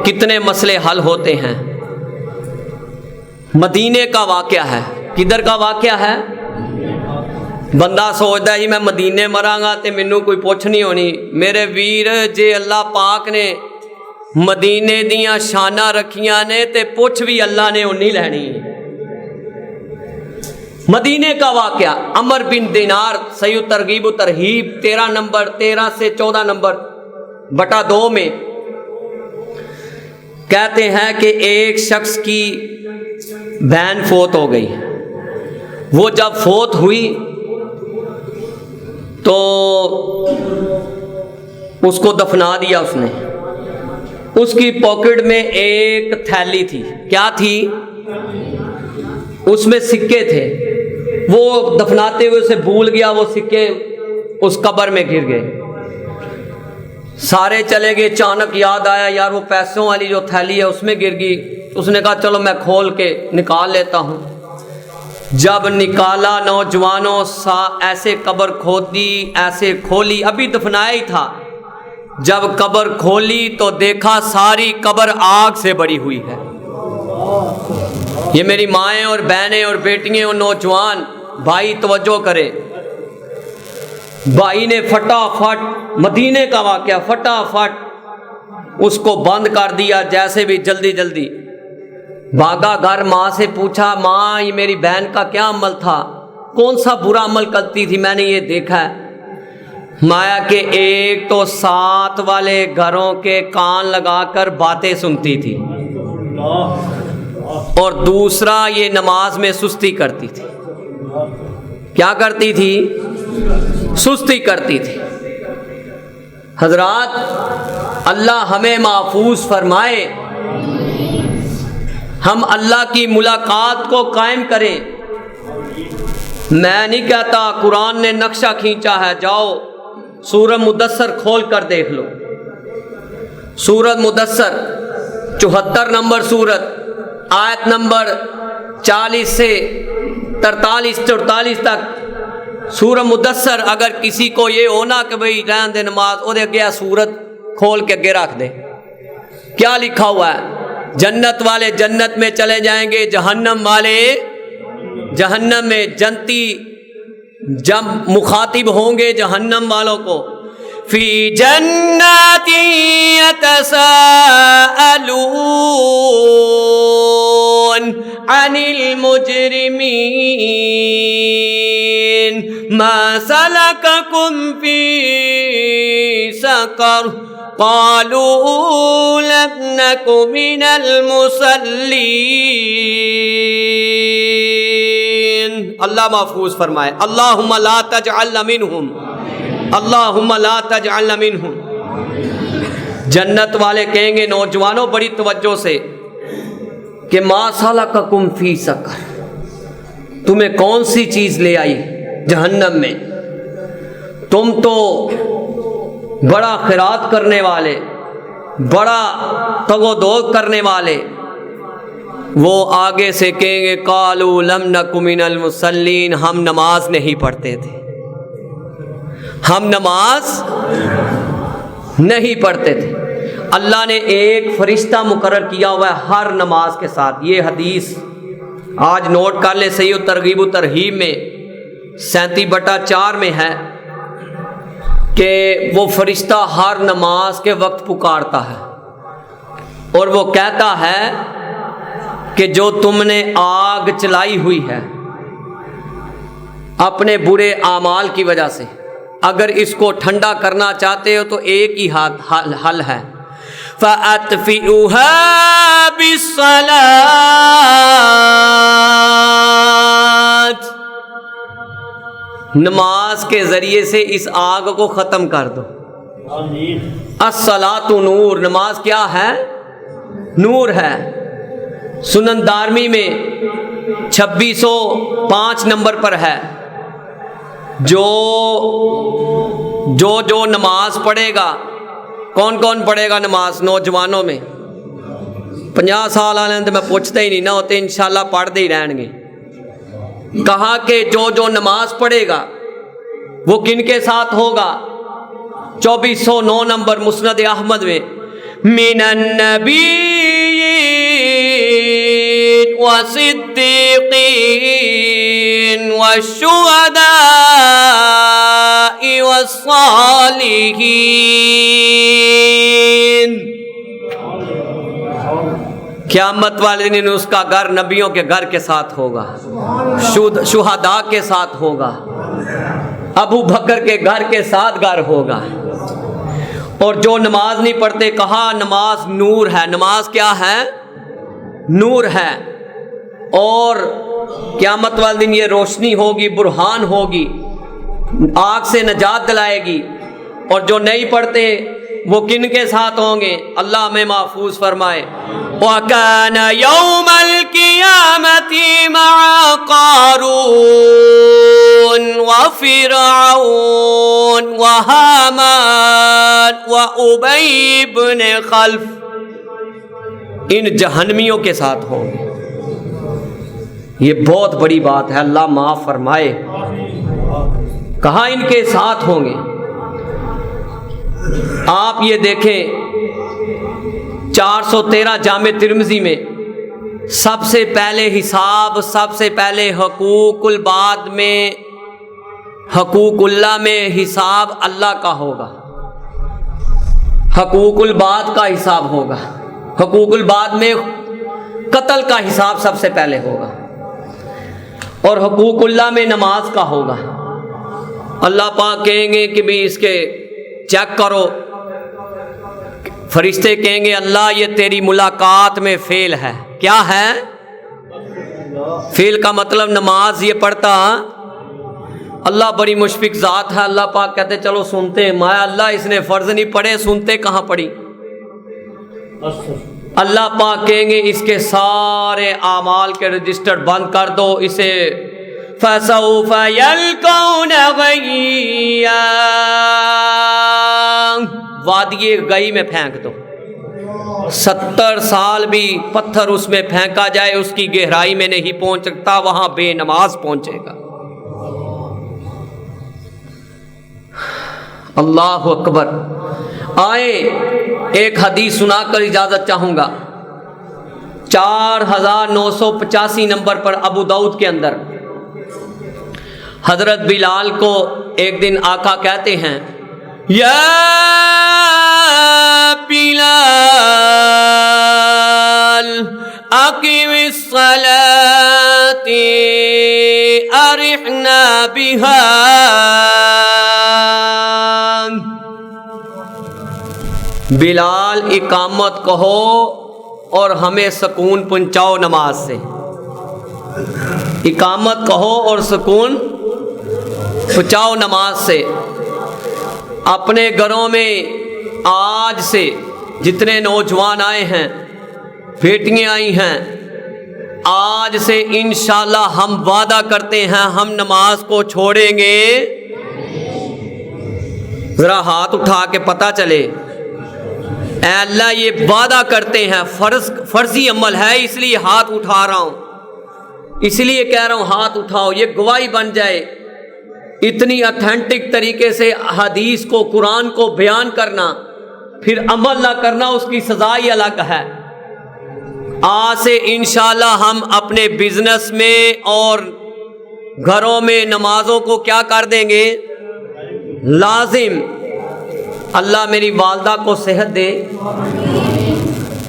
کتنے مسئلے حل ہوتے ہیں. مدینے کا واقعہ ہے. کدھر کا واقعہ ہے؟ بندہ سوچتا جی میں مدینے مراں گا تے مینوں کوئی پوچھ نہیں ہونی. میرے ویر جے اللہ پاک نے مدینے دیاں شاناں رکھیاں نے تے پوچھ بھی اللہ نے اونی لینی. مدینے کا واقعہ عمر بن دینار صحیح ترغیب و ترہیب 13 نمبر 13 سے 14 نمبر بٹا 2 میں کہتے ہیں کہ ایک شخص کی بہن فوت ہو گئی. وہ جب فوت ہوئی تو اس کو دفنا دیا. اس نے اس کی پاکٹ میں ایک تھیلی تھی. کیا تھی؟ اس میں سکے تھے. وہ دفناتے ہوئے اسے بھول گیا. وہ سکے اس قبر میں گر گئے. سارے چلے گئے. اچانک یاد آیا یار وہ پیسوں والی جو تھیلی ہے اس میں گر گئی. اس نے کہا چلو میں کھول کے نکال لیتا ہوں. جب نکالا نوجوانوں ایسے قبر کھودی ایسے کھولی. ابھی دفنایا ہی تھا. جب قبر کھولی تو دیکھا ساری قبر آگ سے بھری ہوئی ہے. یہ میری مائیں اور بہنیں اور بیٹیاں اور نوجوان بھائی توجہ کرے. بھائی نے فٹافٹ مدینے کا واقعہ فٹافٹ اس کو بند کر دیا. جیسے بھی جلدی جلدی بھاگا گھر. ماں سے پوچھا ماں یہ میری بہن کا کیا عمل تھا؟ کون سا برا عمل کرتی تھی؟ میں نے یہ دیکھا ہے. مایا کہ ایک تو 7 والے گھروں کے کان لگا کر باتیں سنتی تھی اور دوسرا یہ نماز میں سستی کرتی تھی. کیا کرتی تھی؟ سستی کرتی تھی. حضرات اللہ ہمیں محفوظ فرمائے. ہم اللہ کی ملاقات کو قائم کریں. میں نہیں کہتا قرآن نے نقشہ کھینچا ہے. جاؤ سورہ مدثر کھول کر دیکھ لو. سورہ مدثر 74 نمبر سورت آیت نمبر 40 سے 43-44 تک. سورہ مدثر اگر کسی کو یہ ہونا کہ بھئی رہن دے نماز وہ دے اگے سورت کھول کے اگے رکھ دے. کیا لکھا ہوا ہے؟ جنت والے جنت میں چلے جائیں گے, جہنم والے جہنم میں. جنتی جب مخاطب ہوں گے جہنم والوں کو فی جنات یتساءلون عن المجرمین ما سلککم فی سقر قالوا لم نک من المصلین. اللہ محفوظ فرمائے. اللہم لا تجعلنا منہم, اللہم لا تجعلنا منہم. جنت والے کہیں گے نوجوانوں بڑی توجہ سے کہ ما سلککم فی سقر, تمہیں کون سی چیز لے آئی جہنم میں؟ تم تو بڑا خیرات کرنے والے, بڑا تگ و دو کرنے والے. وہ آگے سے کہیں گے قالوا لم نک من المصلین, ہم نماز نہیں پڑھتے تھے, ہم نماز نہیں پڑھتے تھے. اللہ نے ایک فرشتہ مقرر کیا ہوا ہے ہر نماز کے ساتھ. یہ حدیث آج نوٹ کر لے, صحیح ترغیب و ترہیب میں 37/4 میں ہے کہ وہ فرشتہ ہر نماز کے وقت پکارتا ہے اور وہ کہتا ہے کہ جو تم نے آگ چلائی ہوئی ہے اپنے برے اعمال کی وجہ سے, اگر اس کو ٹھنڈا کرنا چاہتے ہو تو ایک ہی حل ہے, فَأَطْفِئُوهَا بِالصَّلَاةِ, نماز کے ذریعے سے اس آگ کو ختم کر دو. الصلاۃ نور، نماز کیا ہے؟ نور ہے۔ سنن دارمی میں 2605 نمبر پر ہے، جو نماز پڑھے گا، کون کون پڑھے گا نماز نوجوانوں میں؟ 50 سال والے تو میں پوچھتا ہی نہیں نہ ہوتے، انشاءاللہ پڑھتے ہی رہیں گے۔ کہا کہ جو نماز پڑھے گا وہ کن کے ساتھ ہوگا؟ 2409 نمبر مسند احمد میں، من النبیین والصدیقین والشہداء والصالحین۔ قیامت والے دن اس کا گھر نبیوں کے گھر کے ساتھ ہوگا، شہداء کے ساتھ ہوگا، ابو بکر کے گھر کے ساتھ گھر ہوگا۔ اور جو نماز نہیں پڑھتے، کہا نماز نور ہے۔ نماز کیا ہے؟ نور ہے، اور قیامت والے دن یہ روشنی ہوگی، برہان ہوگی، آگ سے نجات دلائے گی۔ اور جو نہیں پڑھتے وہ کن کے ساتھ ہوں گے؟ اللہ ہمیں محفوظ فرمائے۔ وَكَانَ يَوْمَ الْقِيَامَةِ مَعَ قَارُونَ وَفِرْعَوْنَ وَهَامَانَ وَأُبَيِّ بْنِ خَلْفَ، ان جہنمیوں کے ساتھ ہوں گے۔ یہ بہت بڑی بات ہے، اللہ معاف فرمائے۔ کہاں ان کے ساتھ ہوں گے؟ آپ یہ دیکھیں 413 جامع ترمذی میں سب سے پہلے حساب، سب سے پہلے حقوق العباد میں، حقوق اللہ میں حساب اللہ کا ہوگا، حقوق العباد کا حساب ہوگا۔ حقوق العباد میں قتل کا حساب سب سے پہلے ہوگا، اور حقوق اللہ میں نماز کا ہوگا۔ اللہ پاک کہیں گے کہ بھی اس کے چیک کرو، فرشتے کہیں گے اللہ یہ تیری ملاقات میں فیل ہے۔ کیا ہے فیل کا مطلب؟ نماز یہ پڑھتا، اللہ بڑی مشفق ذات ہے۔ اللہ پاک کہتے چلو سنتے ہیں، مایا اللہ اس نے فرض نہیں پڑھے، سنتے کہاں پڑھی؟ اللہ پاک کہیں گے اس کے سارے اعمال کے رجسٹر بند کر دو، اسے فَسَوْفَ يَلْقَوْنَ غَيًّا، وادی گئی میں پھینک دو۔ 70 سال بھی پتھر اس میں پھینکا جائے اس کی گہرائی میں نہیں پہنچ سکتا، وہاں بے نماز پہنچے گا۔ اللہ اکبر۔ آئیں ایک حدیث سنا کر اجازت چاہوں گا۔ 4985 نمبر پر ابو داؤد کے اندر حضرت بلال کو ایک دن آقا کہتے ہیں، یا بلال اقم الصلاة ارحنا بها، بلال اقامت کہو اور ہمیں سکون پہنچاؤ نماز سے۔ اقامت کہو اور سکون پہنچاؤ نماز سے۔ اپنے گھروں میں آج سے جتنے نوجوان آئے ہیں، بیٹیاں آئی ہیں، آج سے انشاءاللہ ہم وعدہ کرتے ہیں ہم نماز کو چھوڑیں گے۔ ذرا ہاتھ اٹھا کے پتہ چلے۔ اے اللہ یہ وعدہ کرتے ہیں، فرضی عمل ہے اس لیے ہاتھ اٹھا رہا ہوں، اس لیے کہہ رہا ہوں ہاتھ اٹھاؤ، یہ گواہی بن جائے۔ اتنی اتھینٹک طریقے سے حدیث کو، قرآن کو بیان کرنا، پھر عمل نہ کرنا، اس کی سزا ہی الگ ہے۔ آج سے انشاءاللہ ہم اپنے بزنس میں اور گھروں میں نمازوں کو کیا کر دیں گے؟ لازم۔ اللہ میری والدہ کو صحت دے،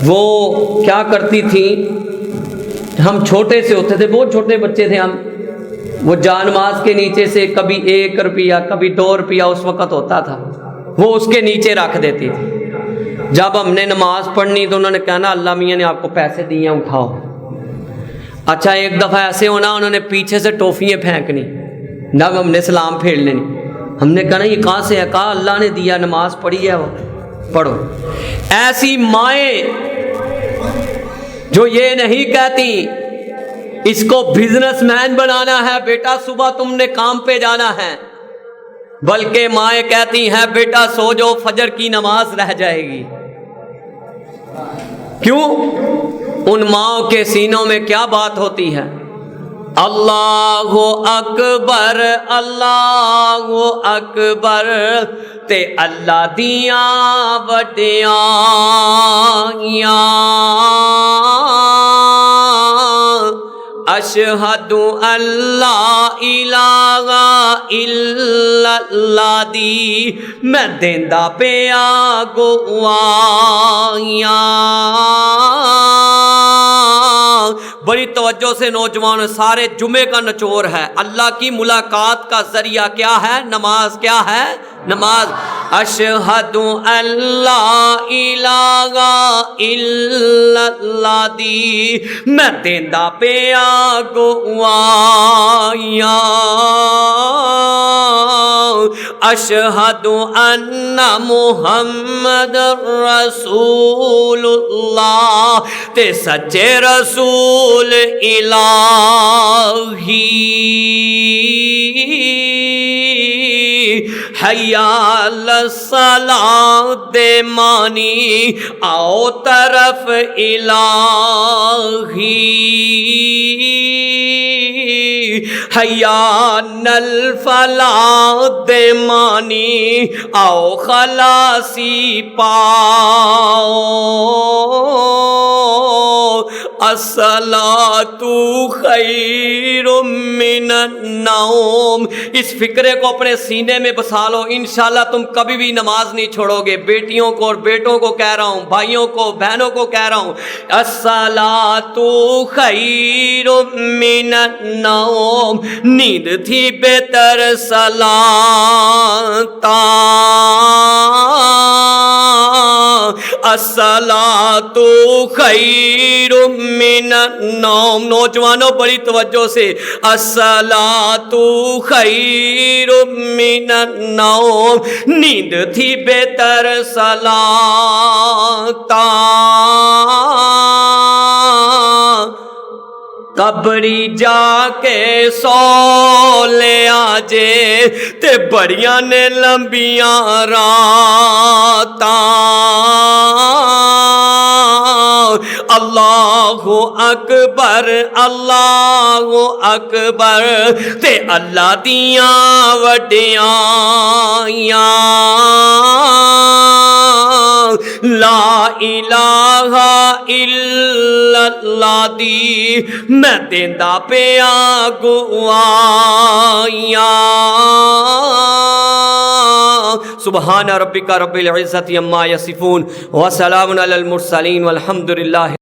وہ کیا کرتی تھی، ہم چھوٹے سے ہوتے تھے، بہت چھوٹے بچے تھے ہم، وہ جانماز کے نیچے سے کبھی 1 روپیہ کبھی 2 روپیہ اس وقت ہوتا تھا، وہ اس کے نیچے رکھ دیتی تھی۔ جب ہم نے نماز پڑھنی تو انہوں نے کہنا اللہ میاں نے آپ کو پیسے دیے ہیں اٹھاؤ۔ اچھا ایک دفعہ ایسے ہونا انہوں نے پیچھے سے ٹوفیاں پھینکنی، جب ہم نے سلام پھیر لینی، ہم نے کہا نا یہ کہاں سے ہے؟ کہا اللہ نے دیا، نماز پڑھی ہے وہ۔ پڑھو. ایسی مائیں جو یہ نہیں کہتی اس کو بزنس مین بنانا ہے بیٹا صبح تم نے کام پہ جانا ہے، بلکہ مائیں کہتی ہیں بیٹا سو جاؤ فجر کی نماز رہ جائے گی. کیوں؟ ان ماؤں کے سینوں میں کیا بات ہوتی ہے؟ اللہ اکبر اللہ اکبر تے اللہ دیاں وڈیاں، اشہد اللہ الہ الا اللہ دی میں دیندا پیا گواہیاں. بڑی توجہ سے نوجوان، سارے جمعے کا نچوڑ ہے. اللہ کی ملاقات کا ذریعہ کیا ہے؟ نماز. کیا ہے؟ نماز. اشہد اللہ الہ الا اللہ دی میں دیندا پیا گواہیاں، اشہد ان محمد رسول اللہ تے سچے رسول الہی. حیا الصلاۃ دے مانی آؤ طرف الہی، حیا الفلاح دے مانی آؤ خلاصی پاؤ. الصلاۃ خیر من النوم. اس فکرے کو اپنے سینے میں بسا لو، انشاءاللہ تم کبھی بھی نماز نہیں چھوڑو گے. بیٹیوں کو اور بیٹوں کو کہہ رہا ہوں، بھائیوں کو بہنوں کو کہہ رہا ہوں، الصلاۃ خیر من النوم. نیند تھی بہتر صلاۃ، الصلاۃ خیر من النوم. نوجوانوں بڑی توجہ سے، الصلاۃ خیر من النوم. نیند تھی بہتر صلاۃ. قبری جا کے سو لے آجے تے بڑیاں نے لمبیاں راتاں. اللہ اکبر اللہ اکبر تے اللہ دیاں وڈیاں، لا الہ الا اللہ دی میں دیندا پیا گواہیاں. سبحان ربک رب العزت عما یصفون وسلام علی المرسلین والحمد للہ.